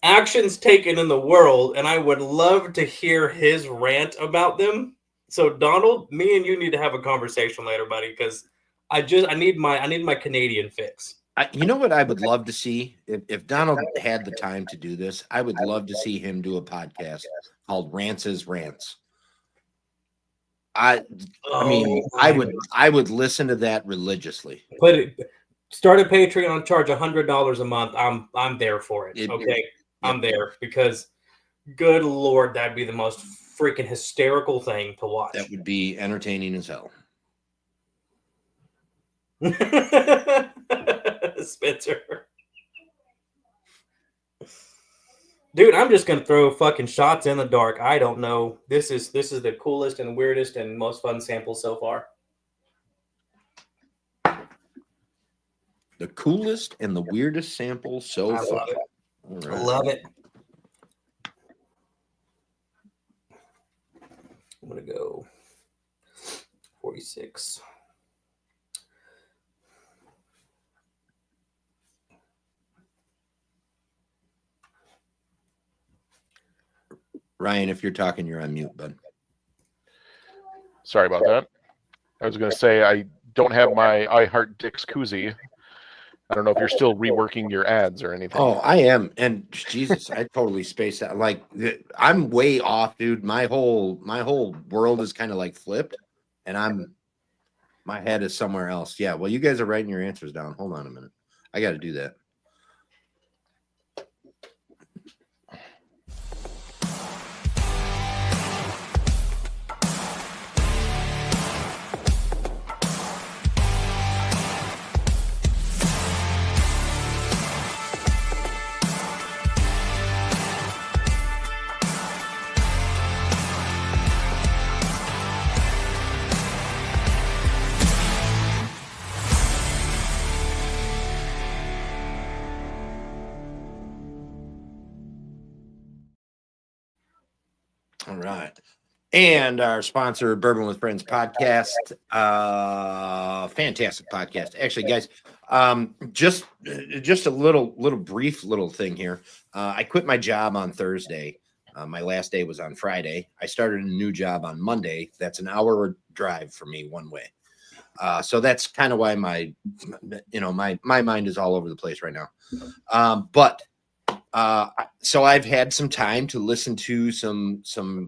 actions taken in the world, and I would love to hear his rant about them. So, Donald, me and you need to have a conversation later, buddy, because I need my Canadian fix. You know what I would love to see if Donald had the time to do this. I would love to see him do a podcast called Rance's Rants. I mean, I would listen to that religiously. Start a Patreon, charge $100 a month. I'm there for it. Okay, I'm there because, good Lord, that'd be the most freaking hysterical thing to watch. That would be entertaining as hell. Spencer. Dude, I'm just gonna throw fucking shots in the dark. I don't know. This is the coolest and weirdest and most fun sample so far. The coolest and the weirdest sample so far. Right. I love it. I'm gonna go 46. Ryan, if you're talking, you're on mute, bud. Sorry about that. I was going to say I don't have my I Heart Dick's koozie. I don't know if you're still reworking your ads or anything. Oh, I am. And Jesus, I totally spaced out. Like I'm way off, dude. My whole world is kind of like flipped, and my head is somewhere else. Yeah. Well, you guys are writing your answers down. Hold on a minute. I got to do that. All right. And our sponsor, Bourbon with Friends podcast. Fantastic podcast. Actually, guys, just a little brief thing here. I quit my job on Thursday. My last day was on Friday. I started a new job on Monday. That's an hour drive for me one way. So that's kind of why my mind is all over the place right now. But so I've had some time to listen to some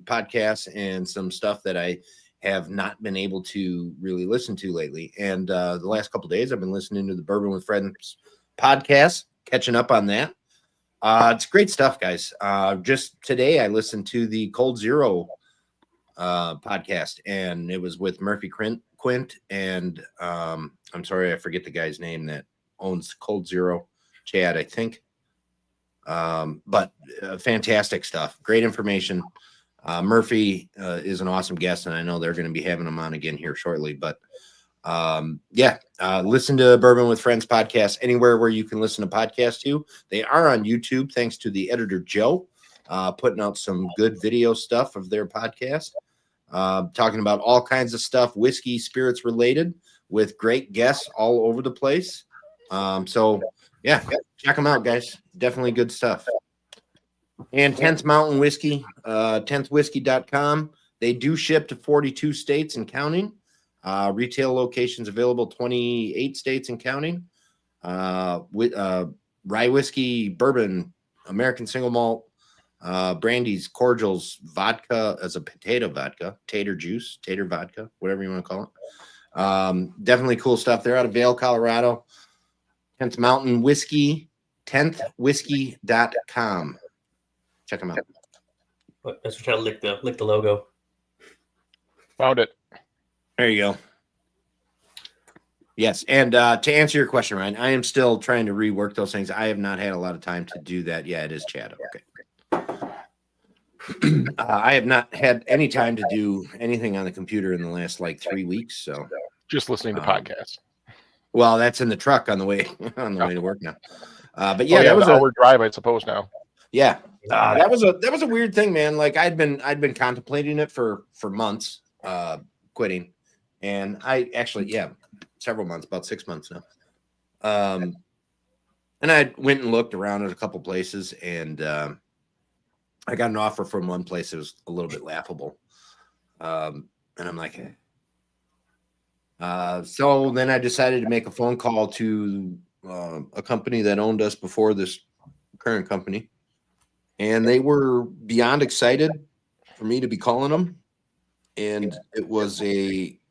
podcasts and some stuff that I have not been able to really listen to lately. And the last couple of days, I've been listening to the Bourbon with Friends podcast, catching up on that. It's great stuff, guys. Just today, I listened to the Cold Zero podcast, and it was with Murphy Quint and I'm sorry, I forget the guy's name that owns Cold Zero, Chad, I think. But fantastic stuff. Great information. Murphy is an awesome guest, and I know they're going to be having him on again here shortly. But listen to Bourbon with Friends podcast anywhere where you can listen to podcasts to. They are on YouTube, thanks to the editor Joe, putting out some good video stuff of their podcast. talking about all kinds of stuff, whiskey, spirits related, with great guests all over the place. So yeah, check them out, guys. Definitely good stuff. And 10th Mountain Whiskey, 10thwhiskey.com. They do ship to 42 states and counting. Retail locations available 28 states and counting. Rye whiskey, bourbon, American single malt, brandies, cordials, vodka as a potato vodka, tater juice, tater vodka, whatever you want to call it. Definitely cool stuff. They're out of Vail, Colorado. 10th Mountain Whiskey, 10thwhiskey.com. Check them out. Let's try to lick the logo. Found it. There you go. Yes, and to answer your question, Ryan, I am still trying to rework those things. I have not had a lot of time to do that. Yeah, it is Chad. Okay. I have not had any time to do anything on the computer in the last like 3 weeks. So just listening to podcasts. Well, that's in the truck on the way way to work now. But yeah, that was an hour drive, I suppose now. Yeah, that was a weird thing, man. Like I'd been contemplating it for months, quitting, and I actually several months, about 6 months now. And I went and looked around at a couple places, and I got an offer from one place that was a little bit laughable, and I'm like, so then I decided to make a phone call to a company that owned us before this current company. And they were beyond excited for me to be calling them. And it was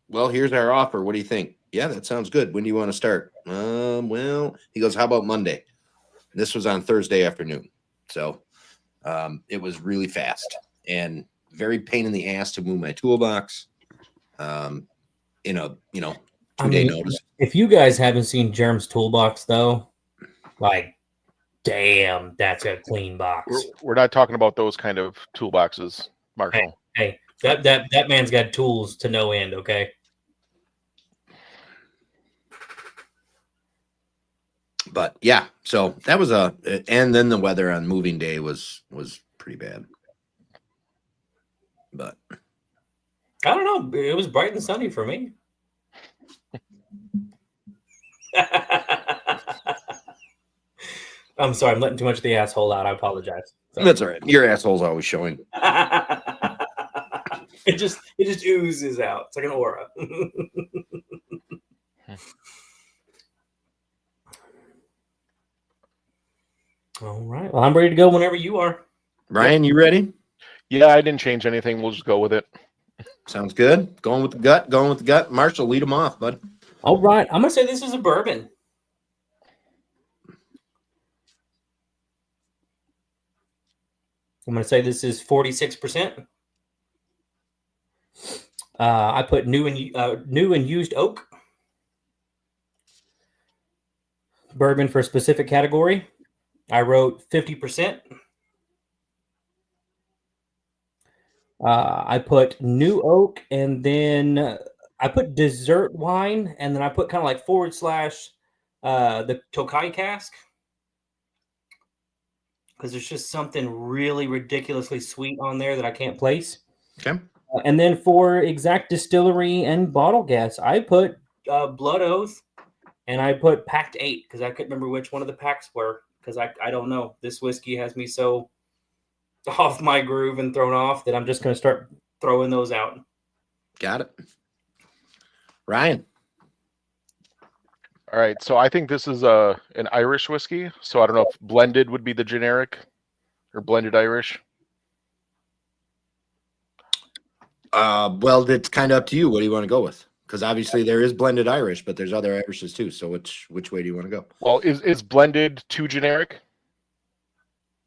well, here's our offer. What do you think? Yeah, that sounds good. When do you want to start? Well, he goes, how about Monday? This was on Thursday afternoon. So it was really fast and very pain in the ass to move my toolbox. In a 2-day notice. If you guys haven't seen Germ's toolbox though, like, damn, that's a clean box. We're not talking about those kind of toolboxes, Marshall. Hey, that man's got tools to no end. Okay. But yeah, so that was and then the weather on moving day was pretty bad. But I don't know. It was bright and sunny for me. I'm sorry. I'm letting too much of the asshole out. I apologize. Sorry. That's all right. Your asshole's always showing. It just oozes out. It's like an aura. All right. Well, I'm ready to go whenever you are. Ryan, you ready? Yeah, I didn't change anything. We'll just go with it. Sounds good. Going with the gut. Marshall, lead them off, bud. All right. I'm going to say this is a bourbon. I'm going to say this is 46%. I put new and used oak. Bourbon for a specific category. I wrote 50%. I put new oak, and then I put dessert wine, and then I put kind of like / the Tokai cask. Because there's just something really ridiculously sweet on there that I can't place. Okay. And then for exact distillery and bottle gas, I put Blood Oath, and I put Pact 8 because I couldn't remember which one of the packs were because I don't know. This whiskey has me so off my groove and thrown off that I'm just going to start throwing those out. Got it. Ryan. All right, so I think this is an Irish whiskey. So I don't know if blended would be the generic or blended Irish. Well, it's kind of up to you. What do you want to go with? Because obviously there is blended Irish, but there's other Irishes too. So which way do you want to go? Well, is blended too generic?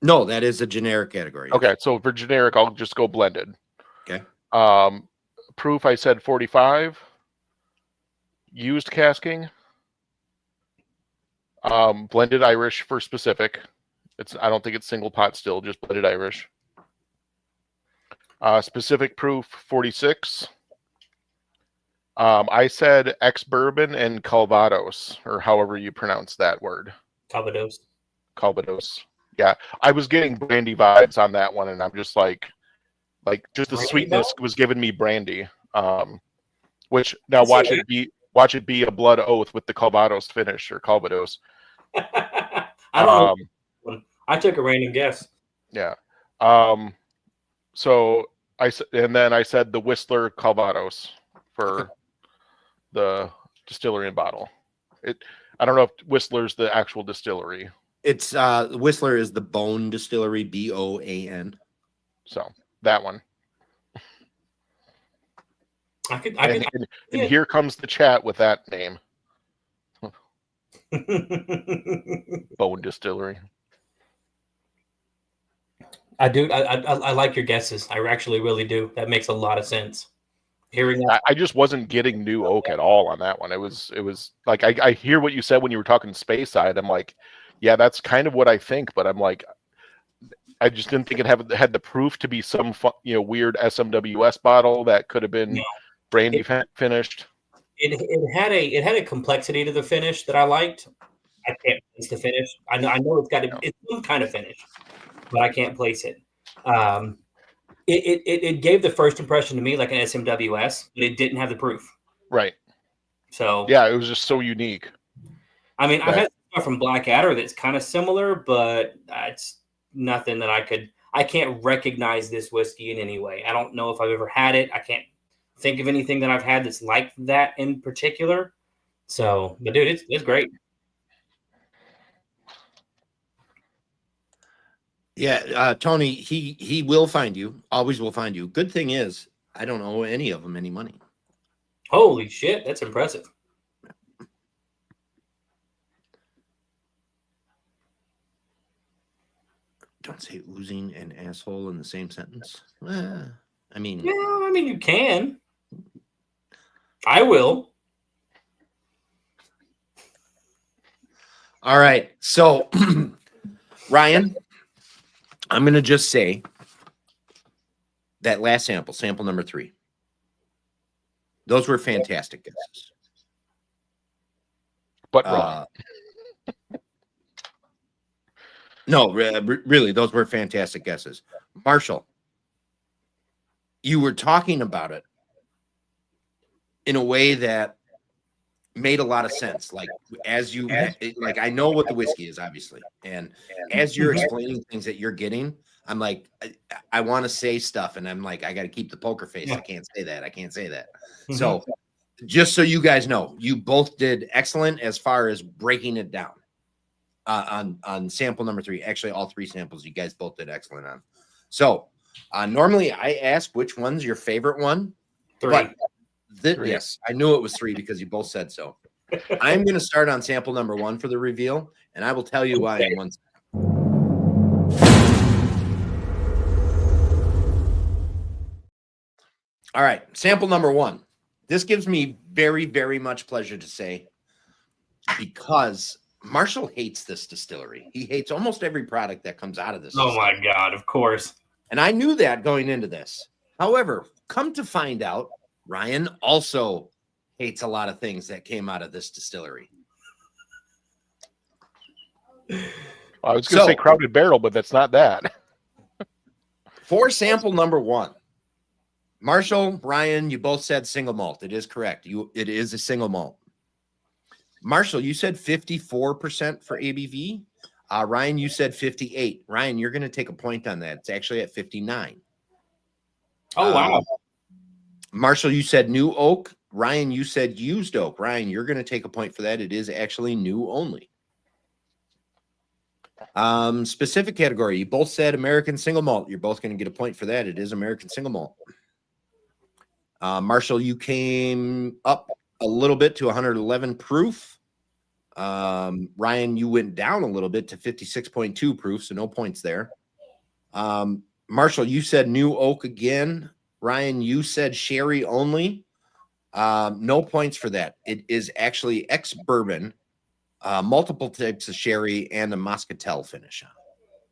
No, that is a generic category. Okay, so for generic, I'll just go blended. Okay. Proof, I said 45. Used casking. Blended Irish for specific. I don't think it's single pot still, just blended Irish. Specific proof 46. I said ex-bourbon and Calvados, or however you pronounce that word. Calvados. Yeah, I was getting brandy vibes on that one, and I'm just like, Like just the Brandy sweetness bottle? was giving me brandy. Which now I see watch it be a blood oath with the Calvados finish or Calvados. I don't know. I took a random guess. Yeah. So and then I said the Whistler Calvados for the distillery and bottle. I don't know if Whistler's the actual distillery. It's Whistler is the Bone Distillery, BOAN. So that one. And here comes the chat with that name. Bone Distillery. I do. I like your guesses. I actually really do. That makes a lot of sense. Hearing that, I just wasn't getting new oak at all on that one. It was like I hear what you said when you were talking space side. I'm like, yeah, that's kind of what I think, but I'm like, I just didn't think it had the proof to be some weird SMWS bottle that could have been brandy finished. It had a complexity to the finish that I liked. I can't place the finish. I know it's some kind of finish, but I can't place it. It gave the first impression to me like an SMWS, but it didn't have the proof. Right. So yeah, it was just so unique. I mean, I've had stuff from Blackadder that's kind of similar, but it's nothing that I can't recognize this whiskey in any way. I don't know if I've ever had it. I can't think of anything that I've had that's like that in particular. So, but dude, it's great. Yeah, Tony, he will find you. Always will find you. Good thing is, I don't owe any of them any money. Holy shit, that's impressive. Don't say oozing and asshole in the same sentence. I mean, you can. I will. All right. So, Ryan, I'm going to just say that last sample number 3. Those were fantastic guesses. But wrong. No, really, those were fantastic guesses. Marshall, you were talking about it in a way that made a lot of sense. Like as you like, I know what the whiskey is, obviously, and as you're explaining things that you're getting, I'm like, I want to say stuff, and I'm like, I got to keep the poker face. I can't say that. I can't say that. So, just so you guys know, you both did excellent as far as breaking it down. On sample number 3, actually all 3 samples you guys both did excellent on. So normally I ask which one's your favorite one. 3. But yes, I knew it was 3 because you both said so. I'm going to start on sample number 1 for the reveal, and I will tell you why in 1 second. All right, sample number 1. This gives me very, very much pleasure to say, because Marshall hates this distillery. He hates almost every product that comes out of this. Oh my God, of course. And I knew that going into this. However, come to find out, Ryan also hates a lot of things that came out of this distillery. I was going to say Crowded Barrel, but that's not that. For sample number 1, Marshall, Ryan, you both said single malt. It is correct. It is a single malt. Marshall, you said 54% for ABV. Ryan, you said 58. Ryan, you're going to take a point on that. It's actually at 59. Oh, wow. Marshall, you said new oak. Ryan, you said used oak. Ryan, you're going to take a point for that. It is actually new only. Specific category, you both said American single malt. You're both going to get a point for that. It is American single malt. Marshall, you came up a little bit to 111 proof. Ryan, you went down a little bit to 56.2 proof, so no points there. Marshall, you said new oak again. Ryan, you said sherry only. No points for that. It is actually ex-bourbon, multiple types of sherry, and a muscatel finish on it.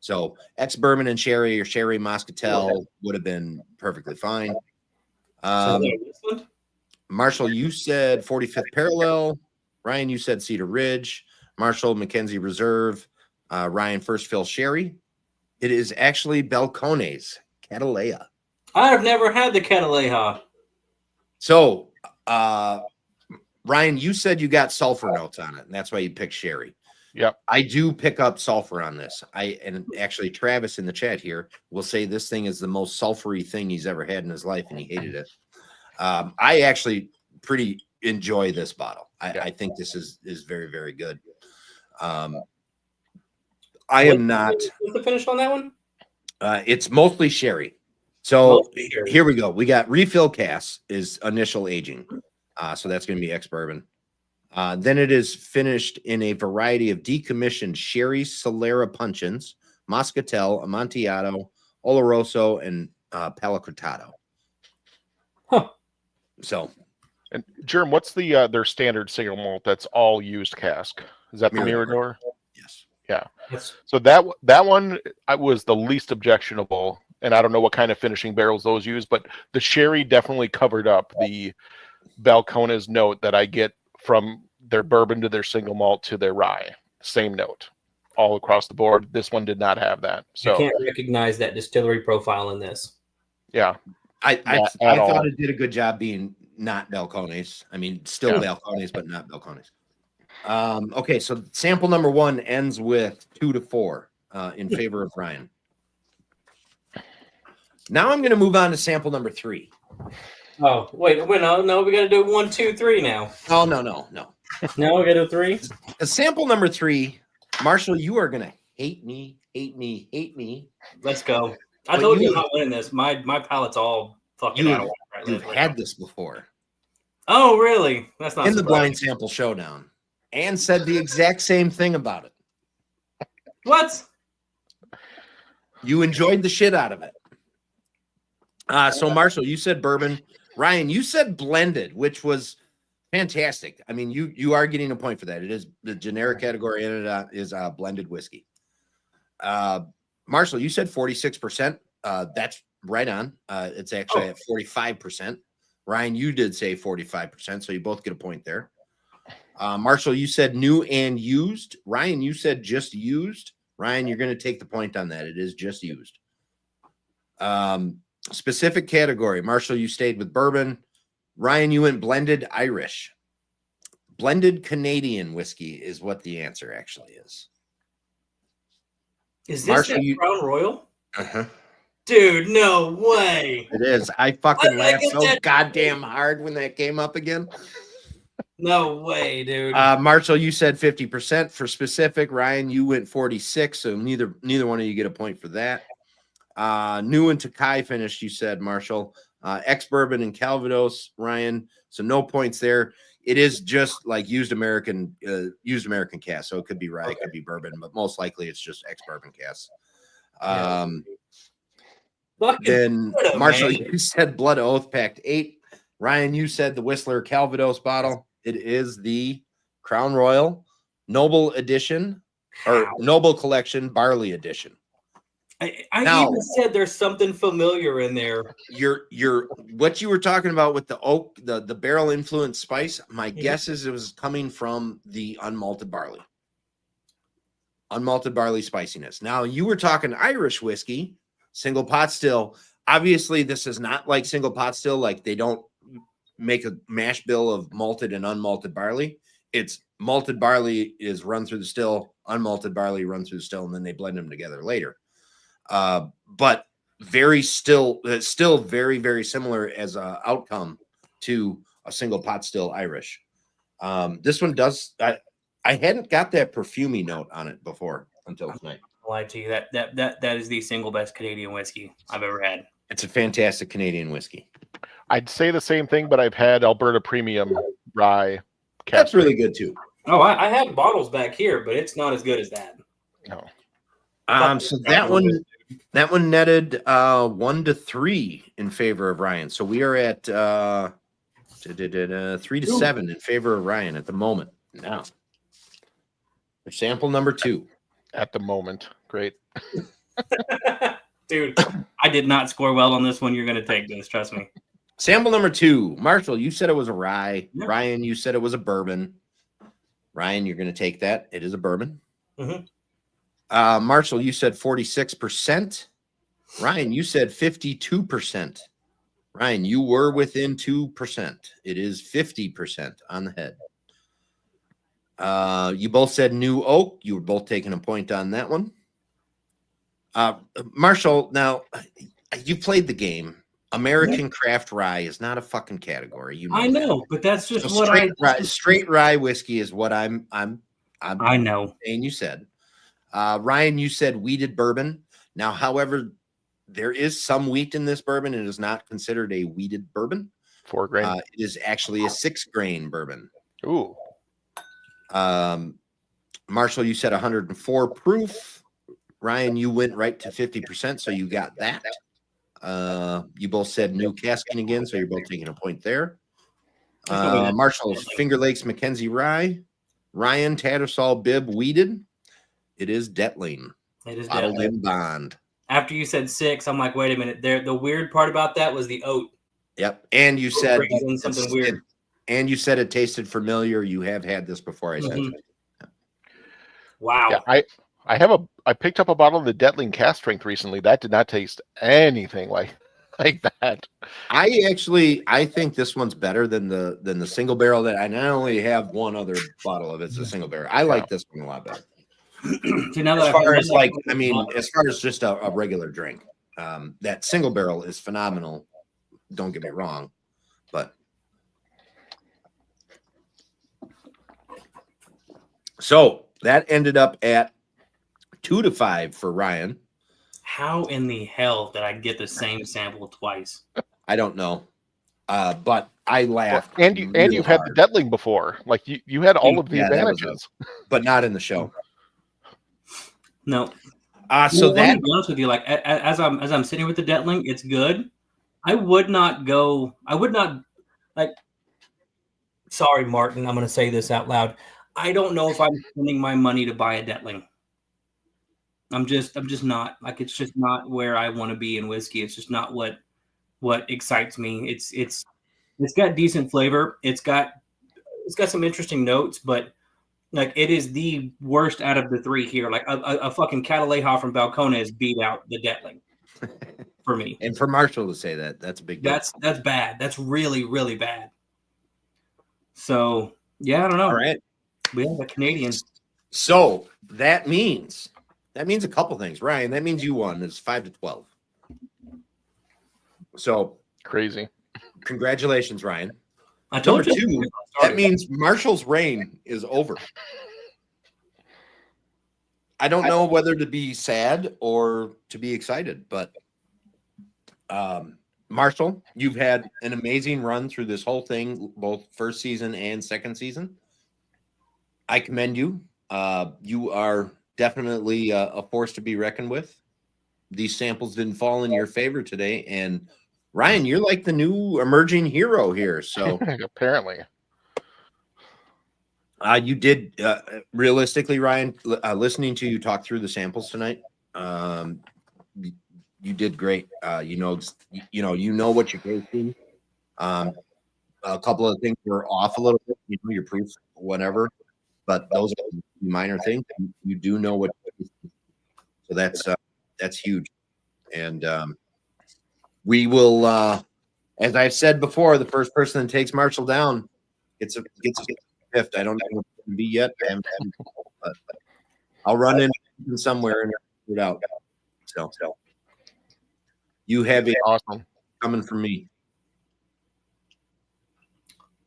So ex-bourbon and sherry, or sherry muscatel would have been perfectly fine. Marshall, you said 45th parallel. Ryan, you said Cedar Ridge. Marshall, Mackenzie Reserve. Ryan, First Fill Sherry. It is actually Balcones, Catalea. I've never had the Cataleja. So, Ryan, you said you got sulfur notes on it, and that's why you picked sherry. Yep. I do pick up sulfur on this. And actually Travis in the chat here will say this thing is the most sulfury thing he's ever had in his life, and he hated it. I actually pretty enjoy this bottle. I think this is very, very good. I am not. What's the finish on that one? It's mostly sherry. So Mostly sherry. here we go. We got refill cask is initial aging. So that's going to be ex-bourbon. Then it is finished in a variety of decommissioned sherry Solera puncheons, Moscatel, Amontillado, Oloroso, and Palo Cortado. Huh. So, And Jerm, what's the their standard single malt that's all used cask? Is that the Mirador? yes. Yeah. Yes. So that one was the least objectionable, and I don't know what kind of finishing barrels those use, but the sherry definitely covered up the Balcones note that I get from their bourbon to their single malt to their rye. Same note all across the board. This one did not have that. So I can't recognize that distillery profile in this. Yeah. I thought it did a good job being not Balcones. I mean, still Balcones, but not Balcones. Okay, so sample number 1 ends with 2 to 4 in favor of Ryan. Now I'm going to move on to sample number 3. Oh, wait, no, we got to do 1, 2, 3 now. Oh, no. Now we got to do 3. Sample number 3, Marshall, you are going to hate me. Let's go. I told you I'm not winning this. My palate's all fucking out of whack. You've had this before. Oh, really? That's not in the blind sample showdown, and said the exact same thing about it. What? You enjoyed the shit out of it. So Marshall, you said bourbon. Ryan, you said blended, which was fantastic. I mean, you are getting a point for that. It is the generic category, and it is blended whiskey. Marshall, you said 46%. That's right on. It's actually at 45%. Ryan, you did say 45%, so you both get a point there. Marshall, you said new and used. Ryan, you said just used. Ryan, you're going to take the point on that. It is just used. Specific category. Marshall, you stayed with bourbon. Ryan, you went blended Irish. Blended Canadian whiskey is what the answer actually is. Is this Marshall, Crown Royal? Uh-huh. Dude, no way. It is. I fucking laughed so goddamn hard when that came up again. No way, dude. Marshall, you said 50% for specific. Ryan, you went 46, so neither one of you get a point for that. New and Takai finished, you said, Marshall. Ex-bourbon and Calvados, Ryan. So no points there. It is just like used American cask. So it could be rye, it could be bourbon, but most likely it's just ex-bourbon cask. Then Marshall, you said Blood Oath Pact 8. Ryan, you said the Whistler Calvados bottle. It is the Crown Royal Noble Edition or Noble Collection Barley Edition. I even said there's something familiar in there. You're what you were talking about with the oak, the barrel influenced spice. My guess is it was coming from the unmalted barley spiciness. Now you were talking Irish whiskey, single pot still. Obviously, this is not like single pot still. Like they don't make a mash bill of malted and unmalted barley. It's malted barley is run through the still, unmalted barley run through the still, and then they blend them together later. But still very, very similar as an outcome to a single pot still Irish. This one does. I hadn't got that perfumey note on it before until tonight. I lied to you. That is the single best Canadian whiskey I've ever had. It's a fantastic Canadian whiskey. I'd say the same thing, but I've had Alberta Premium Rye. That's really good too. Oh, I have bottles back here, but it's not as good as that. No. So that one netted 1 to 3 in favor of Ryan. So we are at 3 to 7 in favor of Ryan at the moment. Now, for sample number 2. At the moment, great. Dude, I did not score well on this one. You're going to take this, trust me. Sample number 2. Marshall, you said it was a rye. Yep. Ryan, you said it was a bourbon. Ryan, you're going to take that. It is a bourbon. Mm-hmm. Marshall, you said 46%. Ryan, you said 52%. Ryan, you were within 2%. It is 50% on the head. You both said New Oak. You were both taking a point on that one. Marshall, now you played the game. American craft rye is not a fucking category. You know I know, but that's just so what straight rye whiskey is what I'm I know. saying you said. Ryan, you said wheated bourbon. Now, however, there is some wheat in this bourbon. It is not considered a wheated bourbon. 4 grain. It is actually a 6-grain bourbon. Ooh. Marshall, you said 104 proof. Ryan, you went right to 50%, so you got that. You both said new casking again, so you're both taking a point there. Marshall, Finger Lakes Mackenzie Rye. Ryan, Tattersall Bib Wheated. It is Detling. It is bottled in bond. After you said 6, I'm like, wait a minute. The weird part about that was the oat. Yep. And you said something weird. And you said it tasted familiar. You have had this before, I said. Yeah. Wow. Yeah, I picked up a bottle of the Detling cast strength recently. That did not taste anything like that. I think this one's better than the single barrel that I not only have one other bottle of it's a single barrel. I like this one a lot better. See, now that as far as just a regular drink, that single barrel is phenomenal. Don't get me wrong, but so that ended up at 2-5 for Ryan. How in the hell did I get the same sample twice? I don't know, but I laughed. Well, and you've had the Detling before, like you had all of the advantages, but not in the show. No. So well, let me be honest with you, like as I'm sitting with the Detling, it's good. I would not like. Sorry, Martin. I'm going to say this out loud. I don't know if I'm spending my money to buy a Detling. I'm just not, like, it's just not where I want to be in whiskey. It's just not what excites me. It's got decent flavor. It's got some interesting notes, but like it is the worst out of the 3 here. Like a fucking Cataleja from Balcones beat out the Detling for me. And for Marshall to say that's a big deal. That's bad. That's really, really bad. So yeah, I don't know. All right. We have a Canadian. So that means a couple things, Ryan. That means you won. It's 5-12. So crazy. Congratulations, Ryan. I told Number you. 2, that means Marshall's reign is over. I don't know whether to be sad or to be excited, but Marshall, you've had an amazing run through this whole thing, both first season and second season. I commend you. You are definitely a force to be reckoned with. These samples didn't fall in your favor today, and Ryan, you're like the new emerging hero here. So apparently, you did realistically, Ryan. Listening to you talk through the samples tonight, you did great. You know what you're tasting. A couple of things were off a little bit. You know your proofs, whatever, but those are minor things. You do know what. So that's huge, and we will. As I've said before, the first person that takes Marshall down gets a gift. I don't know what it can be yet, but I'll run in somewhere and figure it out. So you have it awesome coming from me.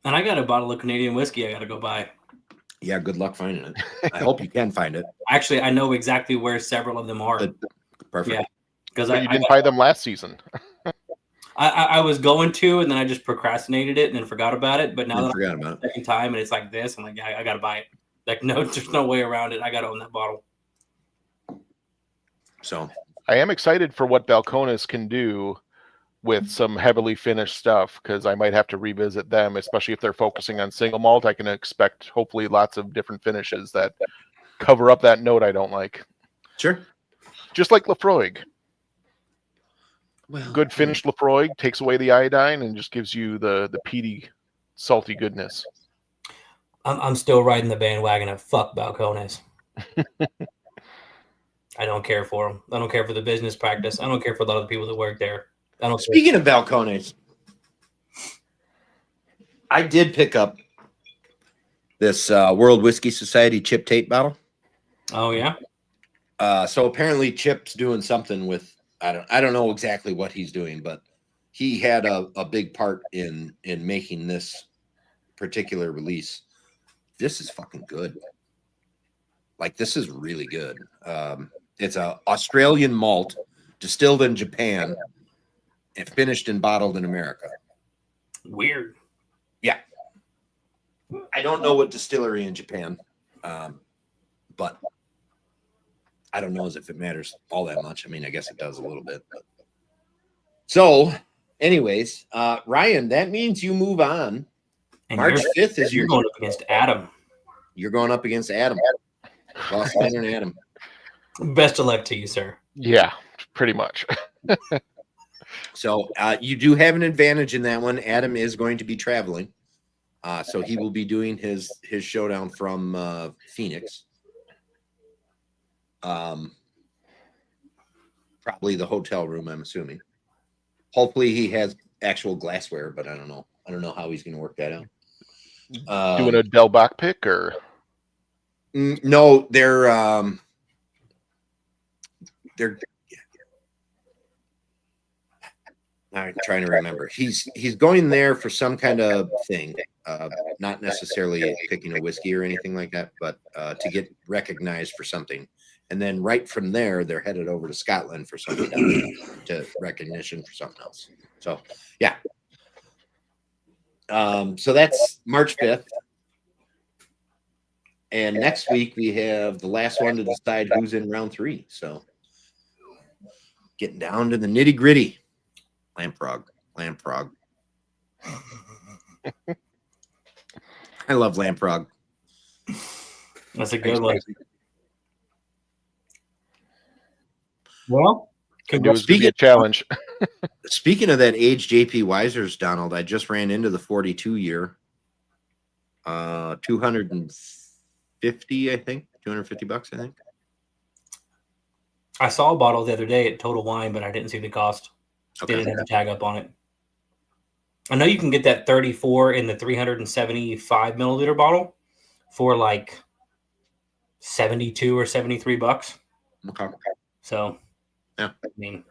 And I got a bottle of Canadian whiskey I got to go buy. Yeah, good luck finding it. I hope you can find it. Actually, I know exactly where several of them are. Perfect. Yeah, because you didn't buy them last season. I was going to, and then I just procrastinated it and then forgot about it. But now that forgot about it second time, and it's like this, I'm like, I got to buy it. Like, no, there's no way around it. I got to own that bottle. So I am excited for what Balcones can do with some heavily finished stuff, because I might have to revisit them, especially if they're focusing on single malt. I can expect hopefully lots of different finishes that cover up that note I don't like. Sure. Just like Lafroig. Well, good finished Lafroig takes away the iodine and just gives you the peaty, salty goodness. I'm still riding the bandwagon of fuck Balcones. I don't care for them. I don't care for the business practice. I don't care for a lot of the people that work there. I don't. Speaking of balcones, I did pick up this World Whiskey Society Chip Tate bottle. Oh yeah. So apparently Chip's doing something with I don't know exactly what he's doing, but he had a big part in making this particular release. This is fucking good. Like, this is really good. It's a Australian malt distilled in Japan and finished and bottled in America. Weird. Yeah. I don't know what distillery in Japan, but I don't know as if it matters all that much. I mean, I guess it does a little bit. But. So, anyways, Ryan, that means you move on. And March 5th is you're going up against Adam. You're going up against Adam. Lost Steiner and Adam. Best of luck to you, sir. Yeah, pretty much. So you do have an advantage in that one. Adam is going to be traveling. So he will be doing his showdown from Phoenix. Probably the hotel room, I'm assuming. Hopefully he has actual glassware, but I don't know. I don't know how he's going to work that out. Doing a Del Bach pick or? No, they're I'm trying to remember. He's going there for some kind of thing, not necessarily picking a whiskey or anything like that, but to get recognized for something. And then right from there, they're headed over to Scotland for something else, to recognition for something else. So, yeah. So that's March 5th. And next week we have the last one to decide who's in round 3. So getting down to the nitty gritty. Lamprog. I love Lamprog. That's a good one. Well, It was going to be a challenge. Speaking of that age JP Weisers, Donald, I just ran into the 42 year. 250, I think. $250, I think. I saw a bottle the other day at Total Wine, but I didn't see the cost. Okay. They didn't have a tag up on it. I know you can get that 34 in the 375 milliliter bottle for like 72 or 73 bucks. Okay. So, yeah, I mean,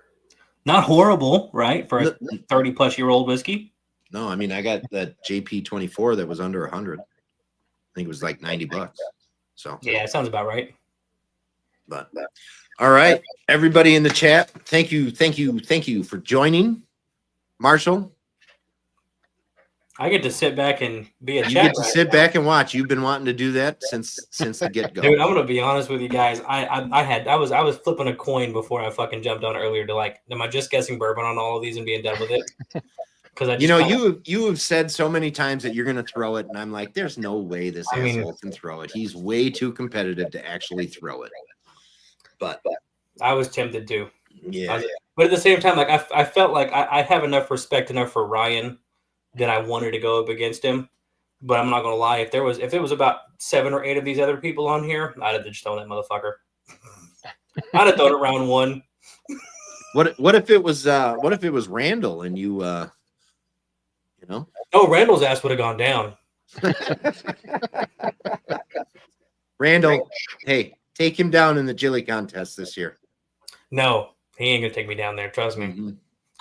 not horrible, right? For a 30 plus year old whiskey. No, I mean, I got that JP 24 that was under 100. I think it was like $90. So, yeah, it sounds about right. But all right, everybody in the chat, thank you for joining. Marshall, I get to sit back and be a you chat. get to sit back and watch. You've been wanting to do that since the get-go. Dude, I'm gonna be honest with you guys. I was flipping a coin before I fucking jumped on earlier to like, am I just guessing bourbon on all of these and being done with it? Because you have said so many times that you're gonna throw it, and I'm like, there's no way this asshole can throw it. He's way too competitive to actually throw it. But I was tempted to. Yeah. But at the same time, like I felt like I have enough respect for Ryan that I wanted to go up against him. But I'm not gonna lie, if it was about 7 or 8 of these other people on here, I'd have just thrown that motherfucker. I'd have thrown it round 1. What if it was Randall and you know? Oh, Randall's ass would have gone down. Randall, hey, take him down in the Jilly contest this year. No, he ain't gonna take me down there. Trust me. Mm-hmm.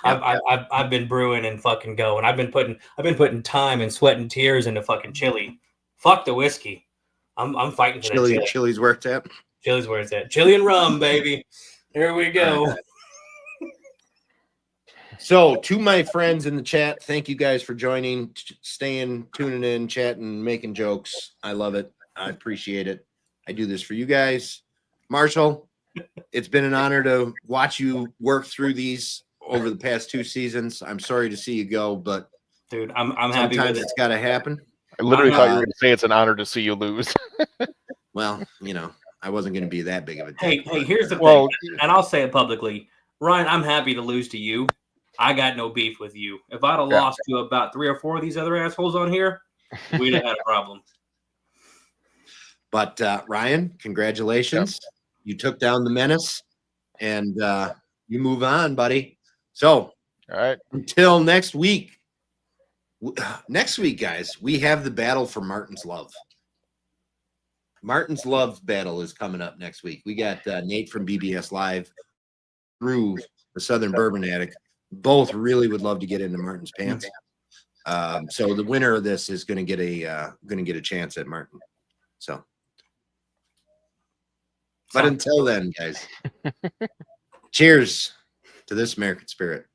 I've been brewing and fucking going. I've been putting time and sweat and tears into fucking chili. Fuck the whiskey. I'm fighting for chili. That Chili's where it's at. Chili's where it's at. Chili and rum, baby. Here we go. Right. So, to my friends in the chat, thank you guys for joining, staying, tuning in, chatting, making jokes. I love it. I appreciate it. I do this for you guys. Marshall, it's been an honor to watch you work through these over the past 2 seasons. I'm sorry to see you go, but dude, I'm happy. Sometimes it's got to happen. I literally thought you were going to say it's an honor to see you lose. Well, I wasn't going to be that big of a dick. Hey, here's the thing, and I'll say it publicly. Ryan, I'm happy to lose to you. I got no beef with you. If I'd have lost to about 3 or 4 of these other assholes on here, we'd have had a problem. But Ryan, congratulations. You took down the menace, and you move on, buddy. So All right. until next week. Next week, guys, we have the battle for Martin's Love. Martin's Love battle is coming up next week. We got Nate from BBS Live through the Southern Bourbon Attic. Both really would love to get into Martin's pants. So the winner of this is going to get a chance at Martin. So, but until then, guys, cheers to this American spirit.